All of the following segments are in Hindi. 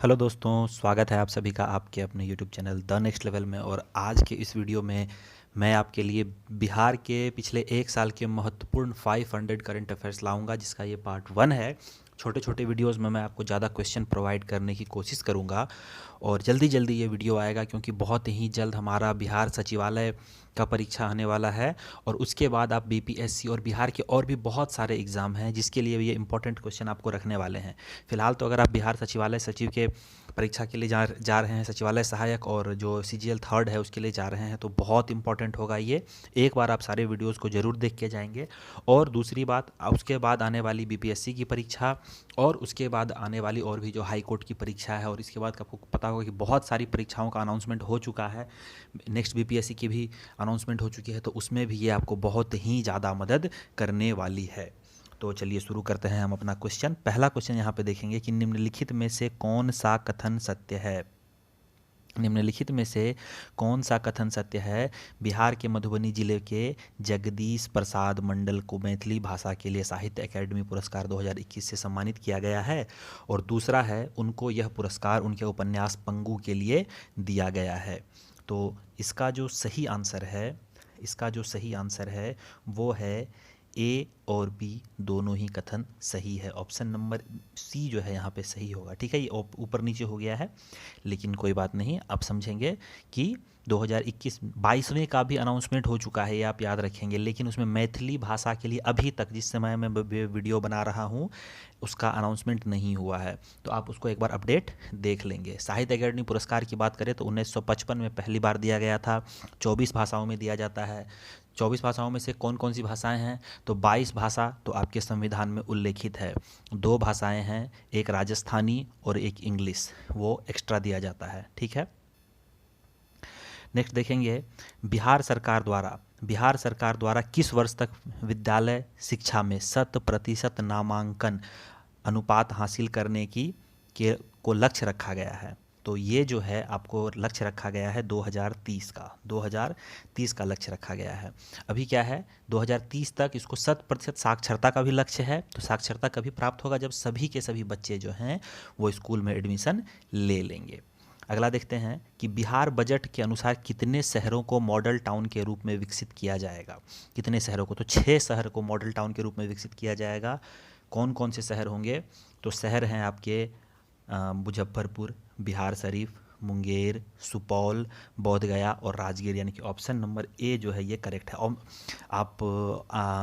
हेलो दोस्तों, स्वागत है आप सभी का आपके अपने YouTube channel the next level में। और आज के इस वीडियो में मैं आपके लिए बिहार के पिछले एक साल के महत्वपूर्ण 500 करंट अफेयर्स लाऊंगा, जिसका ये पार्ट 1 है। छोटे छोटे वीडियोस में मैं आपको ज़्यादा क्वेश्चन प्रोवाइड करने की कोशिश करूंगा और जल्दी जल्दी ये वीडियो आएगा, क्योंकि बहुत ही जल्द हमारा बिहार सचिवालय का परीक्षा आने वाला है। और उसके बाद आप बीपीएससी और बिहार के और भी बहुत सारे एग्ज़ाम हैं जिसके लिए ये इंपॉर्टेंट क्वेश्चन आपको रखने वाले हैं। फिलहाल तो अगर आप बिहार सचिवालय सचिव के परीक्षा के लिए जा रहे हैं, सचिवालय सहायक और जो सीजीएल थर्ड है उसके लिए जा रहे हैं, तो बहुत इंपॉर्टेंट होगा ये। एक बार आप सारे वीडियोस को ज़रूर देख के जाएंगे। और दूसरी बात, उसके बाद आने वाली बीपीएससी की परीक्षा और उसके बाद आने वाली और भी जो हाई कोर्ट की परीक्षा है, और इसके बाद आपको पता होगा कि बहुत सारी परीक्षाओं का अनाउंसमेंट हो चुका है। नेक्स्ट बीपीएससी की भी अनाउंसमेंट हो चुकी है, तो उसमें भी ये आपको बहुत ही ज़्यादा मदद करने वाली है। तो चलिए शुरू करते हैं हम अपना क्वेश्चन। पहला क्वेश्चन यहाँ पे देखेंगे कि निम्नलिखित में से कौन सा कथन सत्य है। निम्नलिखित में से कौन सा कथन सत्य है। बिहार के मधुबनी जिले के जगदीश प्रसाद मंडल को मैथिली भाषा के लिए साहित्य अकादमी पुरस्कार 2021 से सम्मानित किया गया है। और दूसरा है, उनको यह पुरस्कार उनके उपन्यास पंगु के लिए दिया गया है। तो इसका जो सही आंसर है वो है ए और बी, दोनों ही कथन सही है। ऑप्शन नंबर सी जो है यहाँ पे सही होगा। ठीक है, ये ऊपर नीचे हो गया है, लेकिन कोई बात नहीं। आप समझेंगे कि 2021 22वें का भी अनाउंसमेंट हो चुका है, ये आप याद रखेंगे। लेकिन उसमें मैथिली भाषा के लिए अभी तक, जिस समय मैं वीडियो बना रहा हूँ, उसका अनाउंसमेंट नहीं हुआ है। तो आप उसको एक बार अपडेट देख लेंगे। साहित्य अकादमी पुरस्कार की बात करें तो 1955 में पहली बार दिया गया था। 24 भाषाओं में दिया जाता है। 24 भाषाओं में से कौन कौन सी भाषाएं हैं, तो 22 भाषा तो आपके संविधान में उल्लेखित है। 2 भाषाएं हैं, एक राजस्थानी और एक इंग्लिश, वो एक्स्ट्रा दिया जाता है। ठीक है, नेक्स्ट देखेंगे, बिहार सरकार द्वारा किस वर्ष तक विद्यालय शिक्षा में 100% नामांकन अनुपात हासिल करने को लक्ष्य रखा गया है। तो ये जो है आपको लक्ष्य रखा गया है 2030 का लक्ष्य रखा गया है। अभी क्या है, 2030 तक इसको 100% साक्षरता का भी लक्ष्य है। तो साक्षरता कभी प्राप्त होगा जब सभी के सभी बच्चे जो हैं वो स्कूल में एडमिशन ले लेंगे। अगला देखते हैं कि बिहार बजट के अनुसार कितने शहरों को मॉडल टाउन के रूप में विकसित किया जाएगा। कितने शहरों को, तो 6 शहर को मॉडल टाउन के रूप में विकसित किया जाएगा। कौन कौन से शहर होंगे, तो शहर हैं आपके मुजफ्फरपुर, बिहार शरीफ, मुंगेर, सुपौल, बोधगया और राजगीर। यानी कि ऑप्शन नंबर ए जो है ये करेक्ट है। और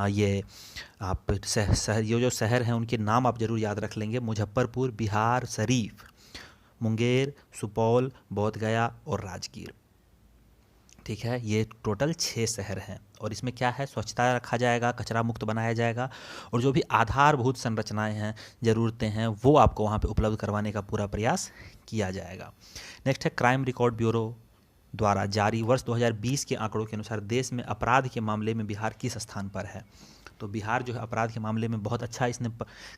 ये जो शहर हैं उनके नाम आप जरूर याद रख लेंगे। मुजफ्फरपुर, बिहार शरीफ, मुंगेर, सुपौल, बोधगया और राजगीर। ठीक है, ये टोटल 6 शहर हैं। और इसमें क्या है, स्वच्छता रखा जाएगा, कचरा मुक्त बनाया जाएगा, और जो भी आधारभूत संरचनाएं हैं, ज़रूरतें हैं, वो आपको वहाँ पे उपलब्ध करवाने का पूरा प्रयास किया जाएगा। नेक्स्ट है, क्राइम रिकॉर्ड ब्यूरो द्वारा जारी वर्ष 2020 के आंकड़ों के अनुसार देश में अपराध के मामले में बिहार किस स्थान पर है। तो बिहार जो है अपराध के मामले में बहुत अच्छा इसने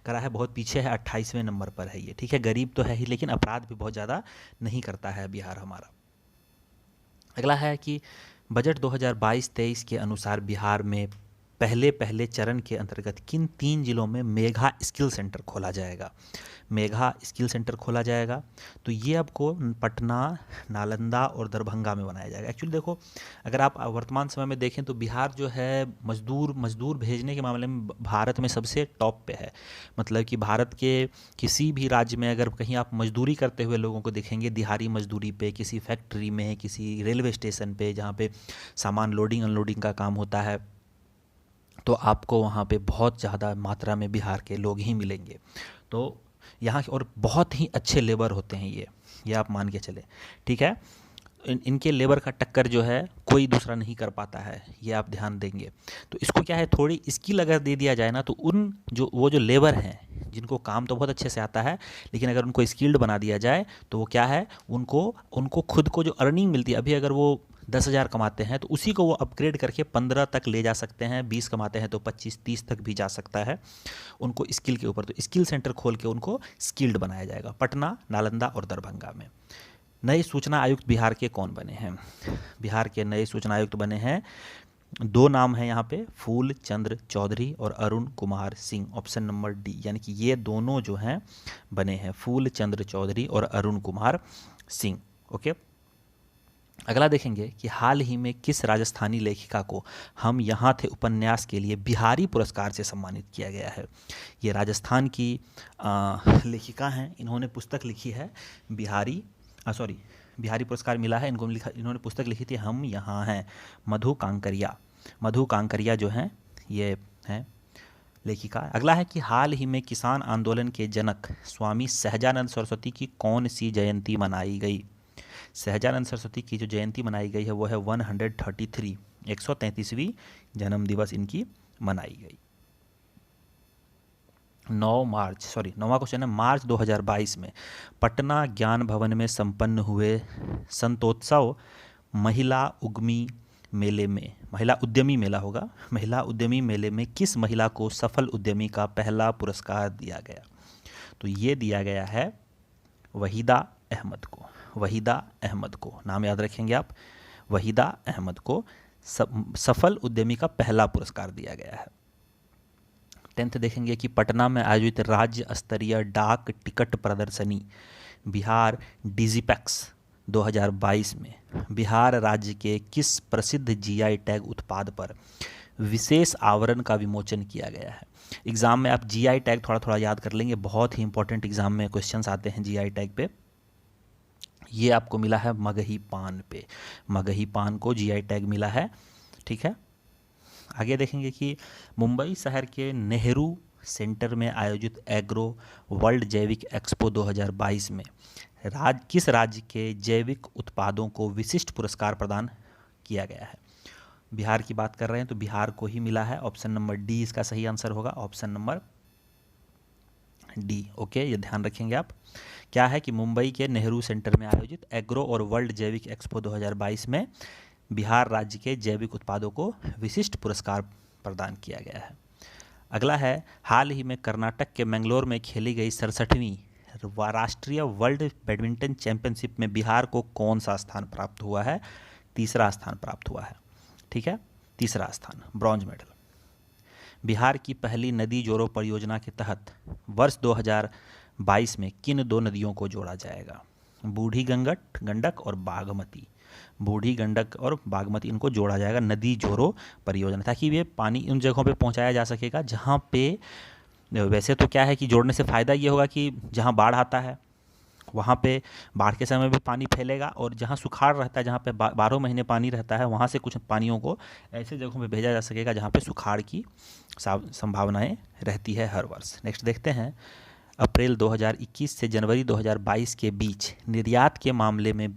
करा है, बहुत पीछे है, 28वें नंबर पर है ये। ठीक है, गरीब तो है ही, लेकिन अपराध भी बहुत ज़्यादा नहीं करता है बिहार हमारा। अगला है कि बजट 2022-23 के अनुसार बिहार में पहले चरण के अंतर्गत किन 3 जिलों में मेगा स्किल सेंटर खोला जाएगा। मेगा स्किल सेंटर खोला जाएगा, तो ये आपको पटना, नालंदा और दरभंगा में बनाया जाएगा। एक्चुअली देखो, अगर आप वर्तमान समय में देखें तो बिहार जो है मजदूर भेजने के मामले में भारत में सबसे टॉप पे है। मतलब कि भारत के किसी भी राज्य में अगर कहीं आप मजदूरी करते हुए लोगों को देखेंगे, दिहाड़ी मजदूरी पे, किसी फैक्ट्री में, किसी रेलवे स्टेशन पे जहाँ पे सामान लोडिंग अनलोडिंग का काम होता है, तो आपको वहाँ पे बहुत ज़्यादा मात्रा में बिहार के लोग ही मिलेंगे। तो यहाँ के और बहुत ही अच्छे लेबर होते हैं ये आप मान के चले। ठीक है, इनके लेबर का टक्कर जो है कोई दूसरा नहीं कर पाता है, ये आप ध्यान देंगे। तो इसको क्या है, थोड़ी स्किल अगर दे दिया जाए ना, तो वो जो लेबर हैं जिनको काम तो बहुत अच्छे से आता है, लेकिन अगर उनको स्किल्ड बना दिया जाए तो वो क्या है, उनको खुद को जो अर्निंग मिलती है, अभी अगर वो 10,000 कमाते हैं तो उसी को वो अपग्रेड करके 15 तक ले जा सकते हैं। 20 कमाते हैं तो 25-30 तक भी जा सकता है उनको स्किल के ऊपर। तो स्किल सेंटर खोल के उनको स्किल्ड बनाया जाएगा पटना, नालंदा और दरभंगा में। नए सूचना आयुक्त बिहार के कौन बने हैं। बिहार के नए सूचना आयुक्त बने हैं दो नाम हैं यहाँ पे, फूल चंद्र चौधरी और Arun Kumar Singh, option number D, यानी कि ये दोनों जो हैं बने हैं, फूल चंद्र चौधरी और अरुण कुमार सिंह। ओके, अगला देखेंगे कि हाल ही में किस राजस्थानी लेखिका को हम यहाँ थे उपन्यास के लिए बिहारी पुरस्कार से सम्मानित किया गया है। ये राजस्थान की लेखिका हैं, इन्होंने पुस्तक लिखी है बिहारी पुरस्कार मिला है इनको, इन्होंने पुस्तक लिखी थी हम यहाँ हैं, मधु कांकरिया जो हैं ये हैं लेखिका। अगला है कि हाल ही में किसान आंदोलन के जनक स्वामी सहजानंद सरस्वती की कौन सी जयंती मनाई गई। सहजानंद सरस्वती की जो जयंती मनाई गई है वो है 133, 133वीं जन्म दिवस इनकी मनाई गई। 9वां क्वेश्चन है, मार्च 2022 में पटना ज्ञान भवन में संपन्न हुए संतोत्सव महिला उद्यमी मेले में किस महिला को सफल उद्यमी का पहला पुरस्कार दिया गया। तो ये दिया गया है वहीदा अहमद को, नाम याद रखेंगे आप, वहीदा अहमद को सफल उद्यमी का पहला पुरस्कार दिया गया है। 10th देखेंगे कि पटना में आयोजित राज्य स्तरीय डाक टिकट प्रदर्शनी बिहार डिजिपैक्स 2022 में बिहार राज्य के किस प्रसिद्ध जीआई टैग उत्पाद पर विशेष आवरण का विमोचन किया गया है। एग्जाम में आप जीआई टैग थोड़ा थोड़ा याद कर लेंगे, बहुत ही इंपॉर्टेंट एग्जाम में क्वेश्चंस आते हैं जीआई टैग पे। ये आपको मिला है मगही पान को जीआई टैग मिला है, ठीक है। आगे देखेंगे कि मुंबई शहर के नेहरू सेंटर में आयोजित एग्रो वर्ल्ड जैविक एक्सपो 2022 में किस राज्य के जैविक उत्पादों को विशिष्ट पुरस्कार प्रदान किया गया है। बिहार की बात कर रहे हैं तो बिहार को ही मिला है, ऑप्शन नंबर डी इसका सही आंसर होगा, ऑप्शन नंबर डी। ओके, ये ध्यान रखेंगे आप। क्या है कि मुंबई के नेहरू सेंटर में आयोजित एग्रो और वर्ल्ड जैविक एक्सपो 2022 में बिहार राज्य के जैविक उत्पादों को विशिष्ट पुरस्कार प्रदान किया गया है। अगला है, हाल ही में कर्नाटक के मैंगलोर में खेली गई 67वीं राष्ट्रीय वर्ल्ड बैडमिंटन चैंपियनशिप में बिहार को कौन सा स्थान प्राप्त हुआ है। तीसरा स्थान प्राप्त हुआ है, ठीक है, तीसरा स्थान, ब्रॉन्ज मेडल। बिहार की पहली नदी जोड़ो परियोजना के तहत वर्ष 2022 में किन दो नदियों को जोड़ा जाएगा। बूढ़ी गंडक और बागमती, इनको जोड़ा जाएगा नदी जोड़ो परियोजना, ताकि ये पानी उन जगहों पे पहुंचाया जा सकेगा जहां पे, वैसे तो क्या है कि जोड़ने से फ़ायदा ये होगा कि जहां बाढ़ आता है वहाँ पे बाढ़ के समय भी पानी फैलेगा, और जहाँ सुखाड़ रहता है, जहाँ पे 12 महीने पानी रहता है, वहाँ से कुछ पानियों को ऐसे जगहों पे भेजा जा सकेगा जहाँ पे सुखाड़ की संभावनाएं रहती है हर वर्ष। नेक्स्ट देखते हैं, अप्रैल 2021 से जनवरी 2022 के बीच निर्यात के मामले में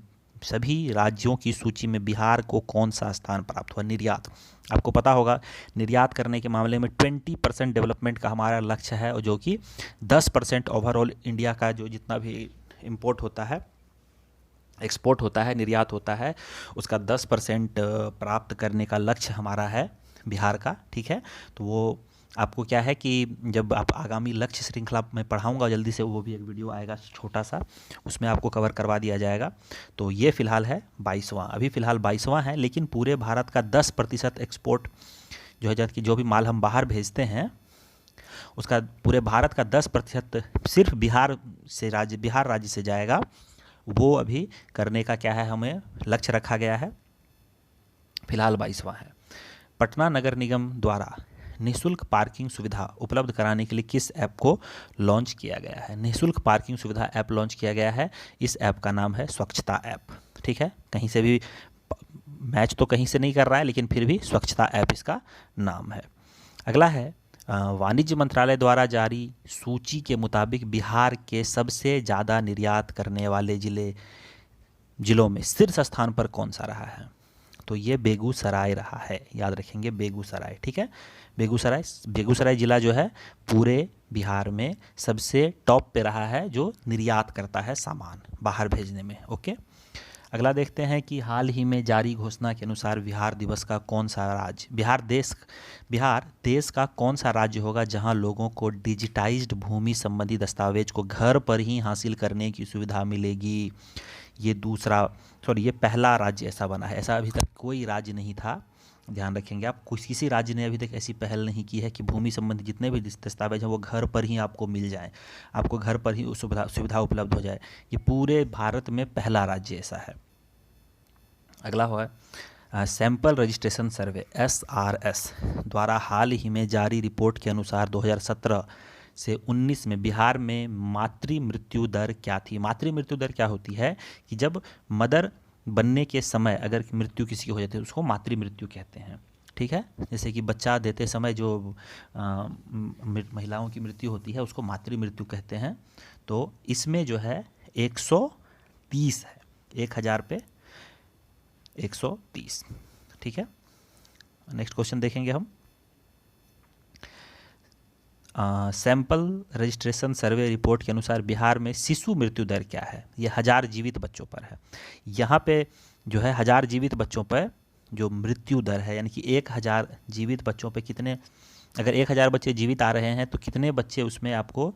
सभी राज्यों की सूची में बिहार को कौन सा स्थान प्राप्त हुआ। निर्यात, आपको पता होगा निर्यात करने के मामले में 20% डेवलपमेंट का हमारा लक्ष्य है, और जो कि 10% ओवरऑल इंडिया का जो जितना भी इंपोर्ट होता है, एक्सपोर्ट होता है, निर्यात होता है, उसका 10% प्राप्त करने का लक्ष्य हमारा है बिहार का, ठीक है। तो वो आपको क्या है कि जब आप आगामी लक्ष्य श्रृंखला में पढ़ाऊंगा जल्दी से, वो भी एक वीडियो आएगा छोटा सा, उसमें आपको कवर करवा दिया जाएगा। तो ये फ़िलहाल है 22वां, अभी फ़िलहाल 22वां है, लेकिन पूरे भारत का 10% एक्सपोर्ट जो है, जो भी माल हम बाहर भेजते हैं उसका पूरे भारत का 10% सिर्फ बिहार राज्य से जाएगा। वो अभी करने का क्या है, हमें लक्ष्य रखा गया है, फिलहाल 22वां है। पटना नगर निगम द्वारा निःशुल्क पार्किंग सुविधा उपलब्ध कराने के लिए किस ऐप को लॉन्च किया गया है। निःशुल्क पार्किंग सुविधा ऐप लॉन्च किया गया है, इस ऐप का नाम है स्वच्छता ऐप, ठीक है। कहीं से भी मैच तो कहीं से नहीं कर रहा है, लेकिन फिर भी स्वच्छता ऐप इसका नाम है। अगला है, वाणिज्य मंत्रालय द्वारा जारी सूची के मुताबिक बिहार के सबसे ज़्यादा निर्यात करने वाले जिलों में शीर्ष स्थान पर कौन सा रहा है। तो ये बेगूसराय रहा है, याद रखेंगे बेगूसराय, ठीक है। बेगूसराय जिला जो है पूरे बिहार में सबसे टॉप पे रहा है, जो निर्यात करता है सामान बाहर भेजने में। ओके, अगला देखते हैं कि हाल ही में जारी घोषणा के अनुसार बिहार दिवस का कौन सा राज्य, बिहार देश का कौन सा राज्य होगा जहां लोगों को डिजिटाइज्ड भूमि संबंधी दस्तावेज को घर पर ही हासिल करने की सुविधा मिलेगी। ये पहला राज्य ऐसा बना है, ऐसा अभी तक कोई राज्य नहीं था ध्यान रखेंगे आप। किसी राज्य ने अभी तक ऐसी पहल नहीं की है कि भूमि संबंधी जितने भी दस्तावेज हैं वो घर पर ही आपको मिल जाएं, आपको घर पर ही सुविधा उपलब्ध हो जाए। ये पूरे भारत में पहला राज्य ऐसा है। अगला हुआ सैंपल रजिस्ट्रेशन सर्वे SRS द्वारा हाल ही में जारी रिपोर्ट के अनुसार 2017 से 19 में बिहार में मातृ मृत्यु दर क्या थी। मातृ मृत्यु दर क्या होती है कि जब मदर बनने के समय अगर मृत्यु किसी की हो जाती है उसको मातृ मृत्यु कहते हैं। ठीक है, जैसे कि बच्चा देते समय जो महिलाओं की मृत्यु होती है उसको मातृ मृत्यु कहते हैं। तो इसमें जो है 130 है, 1000 पे 130। ठीक है, नेक्स्ट क्वेश्चन देखेंगे हम। सैंपल रजिस्ट्रेशन सर्वे रिपोर्ट के अनुसार बिहार में शिशु मृत्यु दर क्या है। ये 1000 जीवित बच्चों पर है। यहाँ पे जो है 1000 जीवित बच्चों पर जो मृत्यु दर है, यानी कि 1000 जीवित बच्चों पे कितने, अगर 1000 बच्चे जीवित आ रहे हैं तो कितने बच्चे उसमें आपको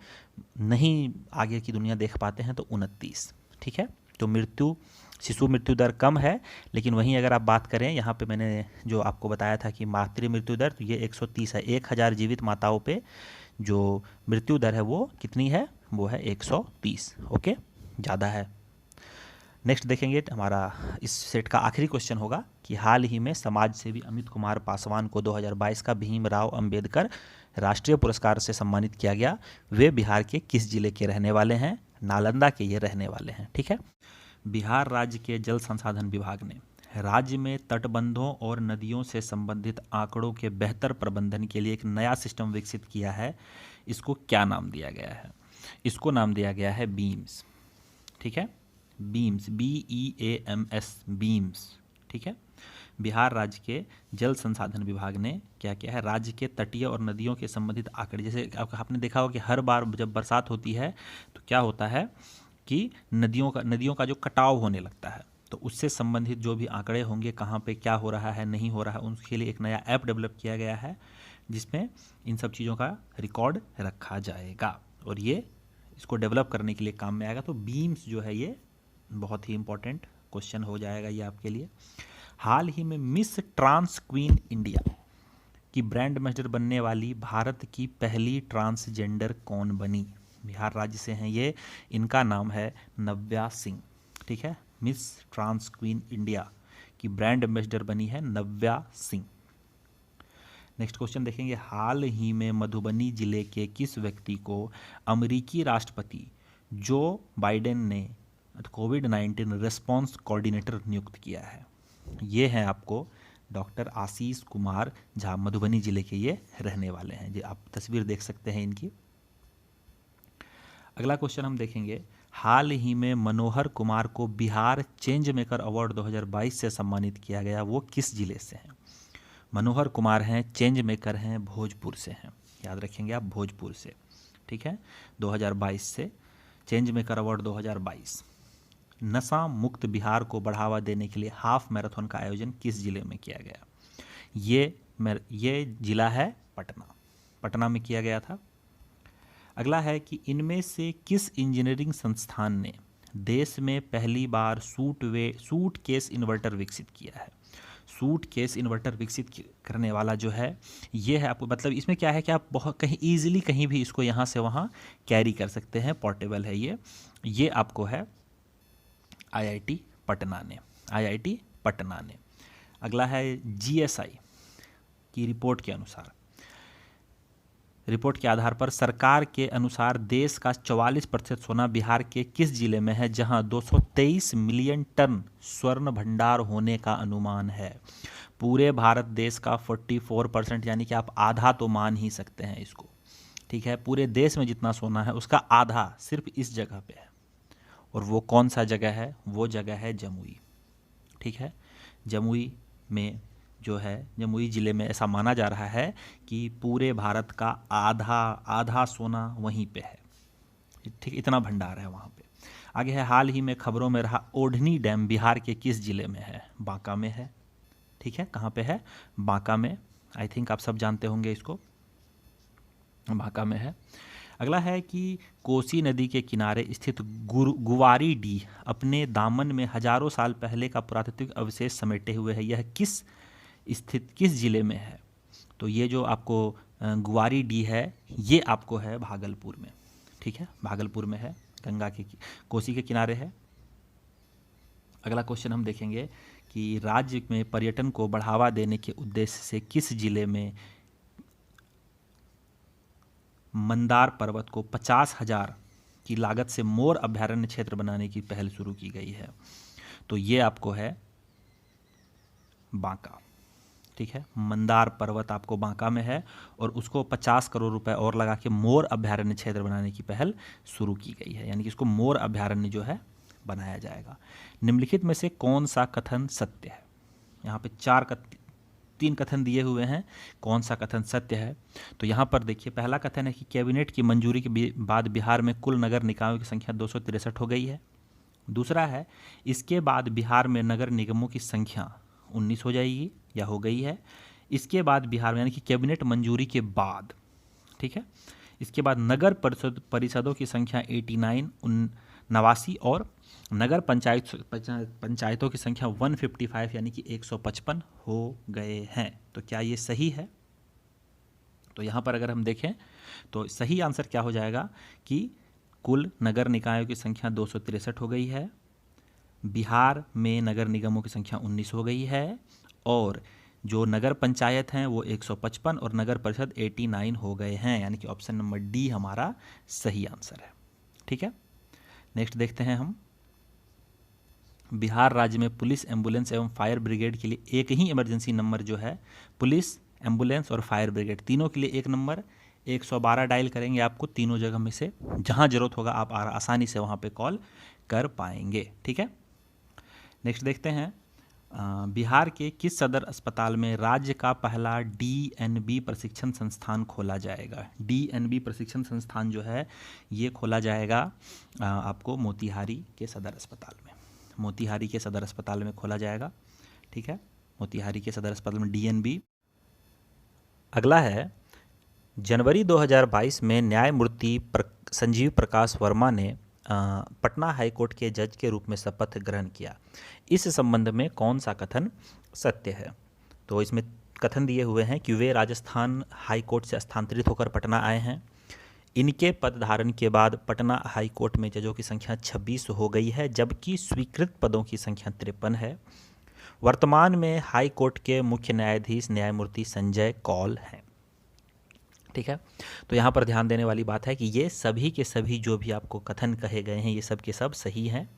नहीं आगे की दुनिया देख पाते हैं, तो 29। ठीक है, तो शिशु मृत्यु दर कम है, लेकिन वहीं अगर आप बात करें यहाँ पे मैंने जो आपको बताया था कि मातृ मृत्यु दर, तो ये 130 है। 1000 जीवित माताओं पे जो मृत्यु दर है वो कितनी है, वो है 130। ओके, ज़्यादा है। नेक्स्ट देखेंगे हमारा इस सेट का आखिरी क्वेश्चन होगा कि हाल ही में समाज सेवी अमित कुमार पासवान को 2022 का भीमराव अंबेडकर राष्ट्रीय पुरस्कार से सम्मानित किया गया। वे बिहार के किस जिले के रहने वाले हैं। नालंदा के ये रहने वाले हैं। ठीक है, बिहार राज्य के जल संसाधन विभाग ने राज्य में तटबंधों और नदियों से संबंधित आंकड़ों के बेहतर प्रबंधन के लिए एक नया सिस्टम विकसित किया है। इसको क्या नाम दिया गया है। इसको नाम दिया गया है बीम्स। ठीक है, बीम्स, BEAMS, बीम्स। ठीक है, बिहार राज्य के जल संसाधन विभाग ने क्या किया है, राज्य के तटीय और नदियों के संबंधित आंकड़े, जैसे आपने देखा होगा कि हर बार जब बरसात होती है तो क्या होता है कि नदियों का जो कटाव होने लगता है, तो उससे संबंधित जो भी आंकड़े होंगे, कहाँ पे क्या हो रहा है नहीं हो रहा है, उसके लिए एक नया ऐप डेवलप किया गया है जिसमें इन सब चीज़ों का रिकॉर्ड रखा जाएगा और ये इसको डेवलप करने के लिए काम में आएगा। तो बीम्स जो है ये बहुत ही इंपॉर्टेंट क्वेश्चन हो जाएगा ये आपके लिए। हाल ही में मिस ट्रांस क्वीन इंडिया की ब्रांड एम्बेसडर बनने वाली भारत की पहली ट्रांसजेंडर कौन बनी। बिहार राज्य से हैं ये, इनका नाम है नव्या सिंह। ठीक है, मिस ट्रांस क्वीन इंडिया की ब्रांड एम्बेसडर बनी है नव्या सिंह। नेक्स्ट क्वेश्चन देखेंगे, हाल ही में मधुबनी जिले के किस व्यक्ति को अमेरिकी राष्ट्रपति जो बाइडेन ने कोविड-19 रिस्पॉन्स कोऑर्डिनेटर नियुक्त किया है। ये हैं आपको डॉक्टर आशीष कुमार झा, मधुबनी जिले के ये रहने वाले हैं। जो आप तस्वीर देख सकते हैं इनकी। अगला क्वेश्चन हम देखेंगे, हाल ही में मनोहर कुमार को बिहार चेंज मेकर अवार्ड 2022 से सम्मानित किया गया, वो किस जिले से हैं। मनोहर कुमार हैं, चेंज मेकर हैं, भोजपुर से हैं। याद रखेंगे आप, भोजपुर से। ठीक है, 2022 से चेंज मेकर अवार्ड 2022। नशा मुक्त बिहार को बढ़ावा देने के लिए हाफ मैराथन का आयोजन किस जिले में किया गया। ये जिला है पटना में किया गया था। अगला है कि इनमें से किस इंजीनियरिंग संस्थान ने देश में पहली बार सूट केस इन्वर्टर विकसित किया है। सूट केस इन्वर्टर विकसित करने वाला जो है ये है, आपको मतलब इसमें क्या है कि आप बहुत कहीं ईजिली कहीं भी इसको यहाँ से वहाँ कैरी कर सकते हैं, पोर्टेबल है ये आपको है IIT पटना ने। अगला है GSI की रिपोर्ट के अनुसार, रिपोर्ट के आधार पर सरकार के अनुसार देश का 44% सोना बिहार के किस जिले में है, जहां 223 मिलियन टन स्वर्ण भंडार होने का अनुमान है। पूरे भारत देश का 44%, यानी कि आप आधा तो मान ही सकते हैं इसको। ठीक है, पूरे देश में जितना सोना है उसका आधा सिर्फ इस जगह पे है, और वो कौन सा जगह है, वो जगह है जमुई। ठीक है, जमुई में जो है, जमुई ज़िले में ऐसा माना जा रहा है कि पूरे भारत का आधा सोना वहीं पे है। ठीक, इतना भंडार है वहाँ पे। आगे है, हाल ही में खबरों में रहा ओढ़नी डैम बिहार के किस जिले में है। बांका में है। ठीक है, कहाँ पे है, बांका में। आई थिंक आप सब जानते होंगे इसको, बांका में है। अगला है कि कोसी नदी के किनारे स्थित गुवारी डी अपने दामन में हजारों साल पहले का पुरातात्विक अवशेष समेटे हुए है। यह किस स्थित किस जिले में है? तो ये जो आपको गुआरी डी है ये आपको है भागलपुर में। ठीक है, भागलपुर में है, गंगा के कोसी के किनारे है। अगला क्वेश्चन हम देखेंगे कि राज्य में पर्यटन को बढ़ावा देने के उद्देश्य से किस जिले में मंदार पर्वत को 50,000 की लागत से मोर अभयारण्य क्षेत्र बनाने की पहल शुरू की गई है? तो ये आपको है बांका। ठीक है, मंदार पर्वत आपको बांका में है और उसको 50 करोड़ रुपए और लगा के मोर अभयारण्य क्षेत्र बनाने की पहल शुरू की गई है, यानी कि इसको मोर अभयारण्य जो है बनाया जाएगा। निम्नलिखित में से कौन सा कथन सत्य है? यहाँ पे 3 कथन दिए हुए हैं, कौन सा कथन सत्य है? तो यहाँ पर देखिए, पहला कथन है कि कैबिनेट की मंजूरी के बाद बिहार में कुल नगर निकायों की संख्या 263 हो गई है। दूसरा है, इसके बाद बिहार में नगर निगमों की संख्या 19 हो जाएगी या हो गई है। इसके बाद बिहार में, यानी कि कैबिनेट मंजूरी के बाद, ठीक है, इसके बाद नगर परिषदों की संख्या 89 और नगर पंचायतों की संख्या 155 यानी कि 155 हो गए हैं। तो क्या ये सही है? तो यहाँ पर अगर हम देखें तो सही आंसर क्या हो जाएगा कि कुल नगर निकायों की संख्या 263 हो गई है, बिहार में नगर निगमों की संख्या 19 हो गई है और जो नगर पंचायत हैं वो 155 और नगर परिषद 89 हो गए हैं, यानी कि ऑप्शन नंबर डी हमारा सही आंसर है। ठीक है, नेक्स्ट देखते हैं हम। बिहार राज्य में पुलिस, एम्बुलेंस एवं फायर ब्रिगेड के लिए एक ही इमरजेंसी नंबर जो है, पुलिस, एम्बुलेंस और फायर ब्रिगेड तीनों के लिए एक नंबर 112 डायल करेंगे आपको तीनों जगह में से, जहां जरूरत होगा आप आसानी से वहां पे कॉल कर पाएंगे। ठीक है, नेक्स्ट देखते हैं। बिहार के किस सदर अस्पताल में राज्य का पहला डीएनबी प्रशिक्षण संस्थान खोला जाएगा? डीएनबी प्रशिक्षण संस्थान जो है ये खोला जाएगा आपको मोतिहारी के सदर अस्पताल में, मोतिहारी के सदर अस्पताल में खोला जाएगा। ठीक है, मोतिहारी के सदर अस्पताल में डीएनबी। अगला है, जनवरी 2022 में न्यायमूर्ति संजीव प्रकाश वर्मा ने पटना हाईकोर्ट के जज के रूप में शपथ ग्रहण किया। इस संबंध में कौन सा कथन सत्य है? तो इसमें कथन दिए हुए हैं कि वे राजस्थान हाईकोर्ट से स्थानांतरित होकर पटना आए हैं। इनके पद धारण के बाद पटना हाईकोर्ट में जजों की संख्या 26 हो गई है, जबकि स्वीकृत पदों की संख्या 53 है। वर्तमान में हाईकोर्ट के मुख्य न्यायाधीश न्यायमूर्ति संजय कौल हैं। ठीक है, तो यहाँ पर ध्यान देने वाली बात है कि ये सभी के सभी जो भी आपको कथन कहे गए हैं ये सब के सब सही हैं,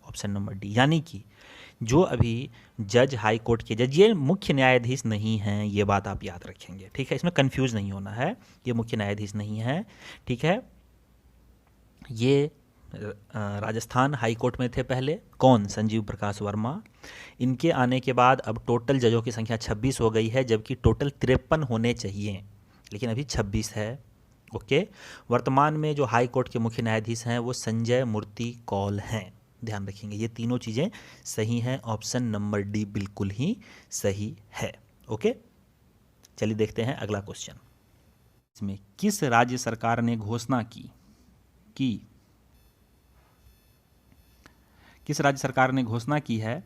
ऑप्शन नंबर डी। यानी कि जो अभी जज हाई कोर्ट के जज ये मुख्य न्यायाधीश नहीं हैं, ये बात आप याद रखेंगे। ठीक है, इसमें कंफ्यूज नहीं होना है, ये मुख्य न्यायाधीश नहीं है। ठीक है, ये राजस्थान हाई कोर्ट में थे पहले, कौन? संजीव प्रकाश वर्मा। इनके आने के बाद अब टोटल जजों की संख्या 26 हो गई है, जबकि टोटल 53 होने चाहिए, लेकिन अभी 26 है। ओके, वर्तमान में जो हाई कोर्ट के मुख्य न्यायाधीश हैं वो संजय मूर्ति कौल हैं। ध्यान रखेंगे, ये तीनों चीज़ें सही हैं, ऑप्शन नंबर डी बिल्कुल ही सही है। ओके, चलिए देखते हैं अगला क्वेश्चन। इसमें किस राज्य सरकार ने घोषणा की किस राज्य सरकार ने घोषणा की है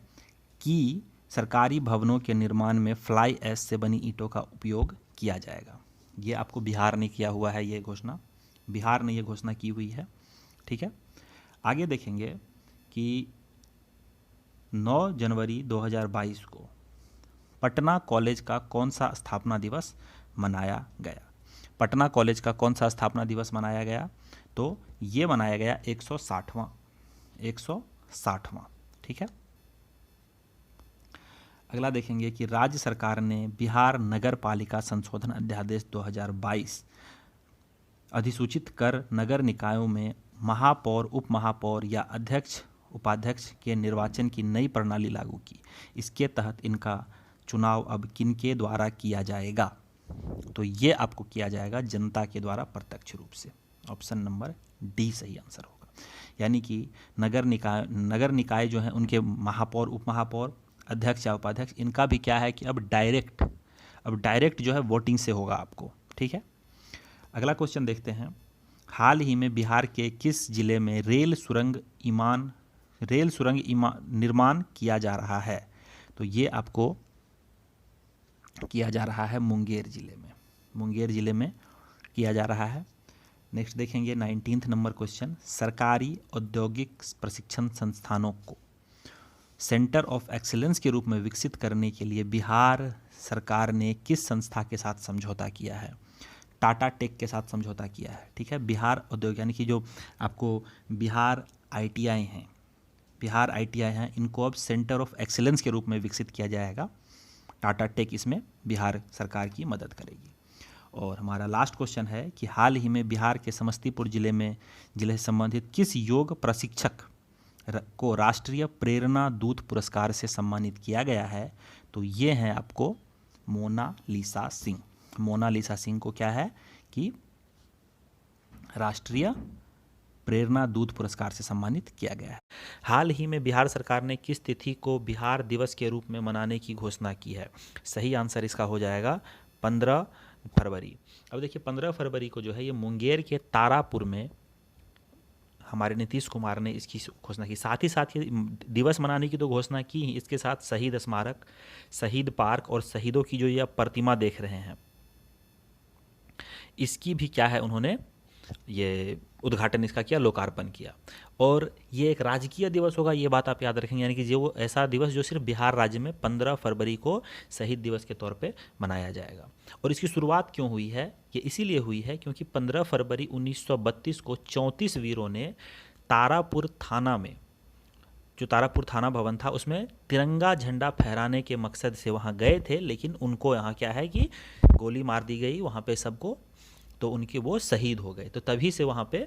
कि सरकारी भवनों के निर्माण में फ्लाई ऐश से बनी ईंटों का उपयोग किया जाएगा? ये आपको बिहार ने किया हुआ है, ये घोषणा बिहार ने ये घोषणा की हुई है। ठीक है, आगे देखेंगे कि 9 जनवरी 2022 को पटना कॉलेज का कौन सा स्थापना दिवस मनाया गया? पटना कॉलेज का कौन सा स्थापना दिवस मनाया गया? तो ये मनाया गया 160वां। ठीक है, अगला देखेंगे कि राज्य सरकार ने बिहार नगर पालिका संशोधन अध्यादेश 2022 अधिसूचित कर नगर निकायों में महापौर, उप महापौर या अध्यक्ष उपाध्यक्ष के निर्वाचन की नई प्रणाली लागू की। इसके तहत इनका चुनाव अब किनके द्वारा किया जाएगा? तो ये आपको किया जाएगा जनता के द्वारा प्रत्यक्ष रूप से, ऑप्शन नंबर डी सही आंसर होगा। यानी कि नगर निकाय जो है उनके महापौर, उप महापौर, अध्यक्ष या उपाध्यक्ष, इनका भी क्या है कि अब डायरेक्ट जो है वोटिंग से होगा आपको। ठीक है, अगला क्वेश्चन देखते हैं। हाल ही में बिहार के किस जिले में रेल सुरंग निर्माण किया जा रहा है? तो ये आपको किया जा रहा है मुंगेर ज़िले में, मुंगेर ज़िले में किया जा रहा है। नेक्स्ट देखेंगे 19 नंबर क्वेश्चन, सरकारी औद्योगिक प्रशिक्षण संस्थानों को सेंटर ऑफ एक्सीलेंस के रूप में विकसित करने के लिए बिहार सरकार ने किस संस्था के साथ समझौता किया है? टाटा टेक के साथ समझौता किया है। ठीक है, बिहार औद्योगिक यानी कि जो आपको बिहार आईटीआई हैं, बिहार आईटीआई हैं, इनको अब सेंटर ऑफ एक्सीलेंस के रूप में विकसित किया जाएगा। टाटा टेक इसमें बिहार सरकार की मदद करेगी। और हमारा लास्ट क्वेश्चन है कि हाल ही में बिहार के समस्तीपुर जिले से संबंधित किस योग प्रशिक्षक को राष्ट्रीय प्रेरणा दूत पुरस्कार से सम्मानित किया गया है? तो ये हैं आपको मोनालिसा सिंह। मोनालिसा सिंह को क्या है कि राष्ट्रीय प्रेरणा दूत पुरस्कार से सम्मानित किया गया है। हाल ही में बिहार सरकार ने किस तिथि को बिहार दिवस के रूप में मनाने की घोषणा की है? सही आंसर इसका हो जाएगा 15 फरवरी। अब देखिए 15 फरवरी को जो है ये मुंगेर के तारापुर में हमारे नीतीश कुमार ने इसकी घोषणा की। साथ ही दिवस मनाने की तो घोषणा की ही, इसके साथ शहीद स्मारक, शहीद पार्क और शहीदों की जो ये प्रतिमा देख रहे हैं इसकी भी क्या है, उन्होंने ये उद्घाटन इसका किया, लोकार्पण किया। और ये एक राजकीय दिवस होगा, ये बात आप याद रखेंगे, यानी कि जो ऐसा दिवस जो सिर्फ बिहार राज्य में 15 फरवरी को शहीद दिवस के तौर पे मनाया जाएगा। और इसकी शुरुआत क्यों हुई है? ये इसीलिए हुई है क्योंकि 15 फरवरी 1932 को 34 वीरों ने तारापुर थाना में, जो तारापुर थाना भवन था, उसमें तिरंगा झंडा फहराने के मकसद से वहाँ गए थे, लेकिन उनको यहाँ क्या है कि गोली मार दी गई वहाँ पे सबको, तो उनके वो शहीद हो गए। तो तभी से वहाँ पे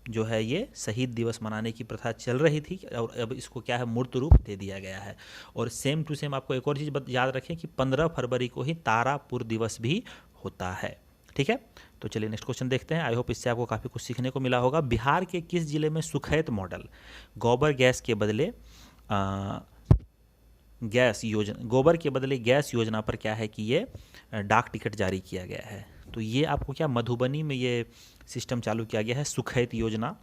जो है ये शहीद दिवस मनाने की प्रथा चल रही थी और अब इसको क्या है मूर्त रूप दे दिया गया है। और सेम टू सेम आपको एक और चीज़ याद रखें कि 15 फरवरी को ही तारापुर दिवस भी होता है। ठीक है, तो चलिए नेक्स्ट क्वेश्चन देखते हैं। आई होप इससे आपको काफ़ी कुछ सीखने को मिला होगा। बिहार के किस जिले में सुखैत मॉडल गोबर गैस के बदले गोबर के बदले गैस योजना पर क्या है कि ये डाक टिकट जारी किया गया है? तो ये आपको क्या मधुबनी में ये सिस्टम चालू किया गया है, सुखैत योजना।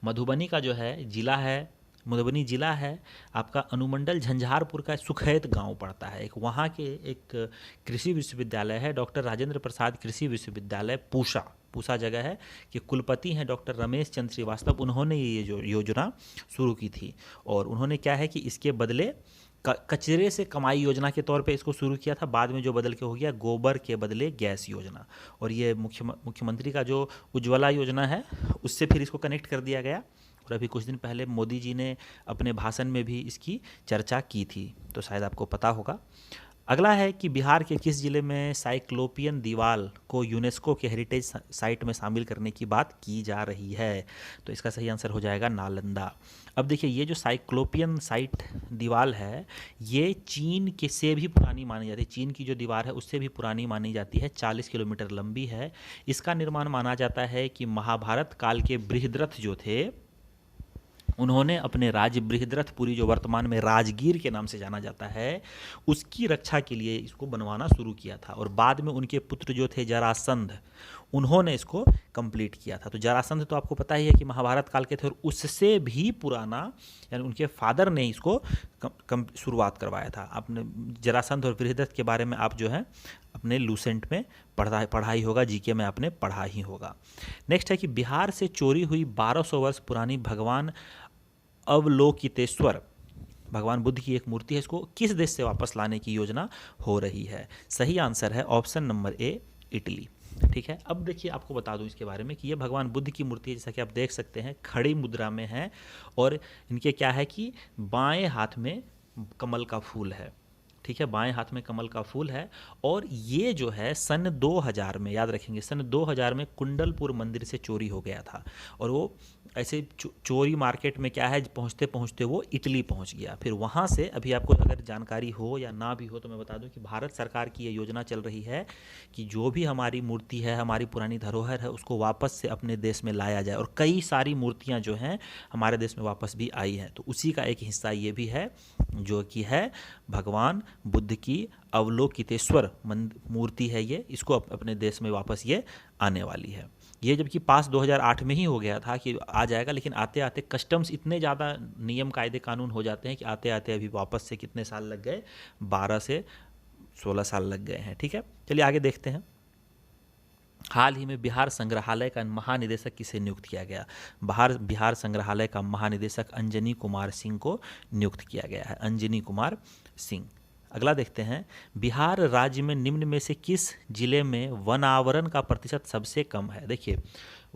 मधुबनी का जो है जिला है, मधुबनी जिला है आपका, अनुमंडल झंझारपुर का सुखैत गांव पड़ता है। एक वहाँ के एक कृषि विश्वविद्यालय है, डॉक्टर राजेंद्र प्रसाद कृषि विश्वविद्यालय पूसा जगह है, कि कुलपति हैं डॉक्टर रमेश चंद्र श्रीवास्तव। उन्होंने ये जो योजना शुरू की थी और उन्होंने क्या है कि इसके बदले कचरे से कमाई योजना के तौर पे इसको शुरू किया था, बाद में जो बदल के हो गया गोबर के बदले गैस योजना। और ये मुख्यमंत्री का जो उज्ज्वला योजना है उससे फिर इसको कनेक्ट कर दिया गया। और अभी कुछ दिन पहले मोदी जी ने अपने भाषण में भी इसकी चर्चा की थी, तो शायद आपको पता होगा। अगला है कि बिहार के किस जिले में साइक्लोपियन दीवाल को यूनेस्को के हेरिटेज साइट में शामिल करने की बात की जा रही है? तो इसका सही आंसर हो जाएगा नालंदा। अब देखिए ये जो साइक्लोपियन साइट दीवाल है ये चीन के से भी पुरानी मानी जाती है। चीन की जो दीवार है उससे भी पुरानी मानी जाती है, 40 किलोमीटर लंबी है। इसका निर्माण माना जाता है कि महाभारत काल के बृहद्रथ जो थे उन्होंने अपने राज्य बृहद्रथपुरी, जो वर्तमान में राजगीर के नाम से जाना जाता है, उसकी रक्षा के लिए इसको बनवाना शुरू किया था। और बाद में उनके पुत्र जो थे जरासंध, उन्होंने इसको कंप्लीट किया था। तो जरासंध तो आपको पता ही है कि महाभारत काल के थे और उससे भी पुराना, यानी उनके फादर ने इसको शुरुआत करवाया था। आपने जरासंध और बृहद्रथ के बारे में आप जो है अपने लूसेंट में पढ़ाई होगा, जीके में आपने पढ़ा ही होगा। नेक्स्ट है कि बिहार से चोरी हुई 1200 वर्ष पुरानी भगवान अवलोकितेश्वर, भगवान बुद्ध की एक मूर्ति है, इसको किस देश से वापस लाने की योजना हो रही है? सही आंसर है ऑप्शन नंबर ए, इटली। ठीक है, अब देखिए आपको बता दूं इसके बारे में कि ये भगवान बुद्ध की मूर्ति है, जैसा कि आप देख सकते हैं खड़ी मुद्रा में है और इनके क्या है कि बाएं हाथ में कमल का फूल है। ठीक है, बाएं हाथ में कमल का फूल है। और ये जो है सन 2000 में, याद रखेंगे, सन 2000 में कुंडलपुर मंदिर से चोरी हो गया था और वो ऐसे चोरी मार्केट में क्या है पहुँचते पहुँचते वो इटली पहुँच गया। फिर वहाँ से, अभी आपको अगर जानकारी हो या ना भी हो तो मैं बता दूं कि भारत सरकार की ये योजना चल रही है कि जो भी हमारी मूर्ति है, हमारी पुरानी धरोहर है, उसको वापस से अपने देश में लाया जाए। और कई सारी मूर्तियाँ जो हैं हमारे देश में वापस भी आई हैं, तो उसी का एक हिस्सा ये भी है जो कि है भगवान बुद्ध की अवलोकितेश्वर मूर्ति है ये, इसको अपने देश में वापस ये आने वाली है। ये जबकि पास 2008 में ही हो गया था कि आ जाएगा, लेकिन आते आते कस्टम्स इतने ज़्यादा नियम कायदे कानून हो जाते हैं कि आते आते अभी वापस से कितने साल लग गए, 12 से 16 साल लग गए हैं। ठीक है, चलिए आगे देखते हैं। हाल ही में बिहार संग्रहालय का महानिदेशक किसे नियुक्त किया गया? बिहार संग्रहालय का महानिदेशक अंजनी कुमार सिंह को नियुक्त किया गया है, अंजनी कुमार सिंह। अगला देखते हैं, बिहार राज्य में निम्न में से किस जिले में वन आवरण का प्रतिशत सबसे कम है? देखिए,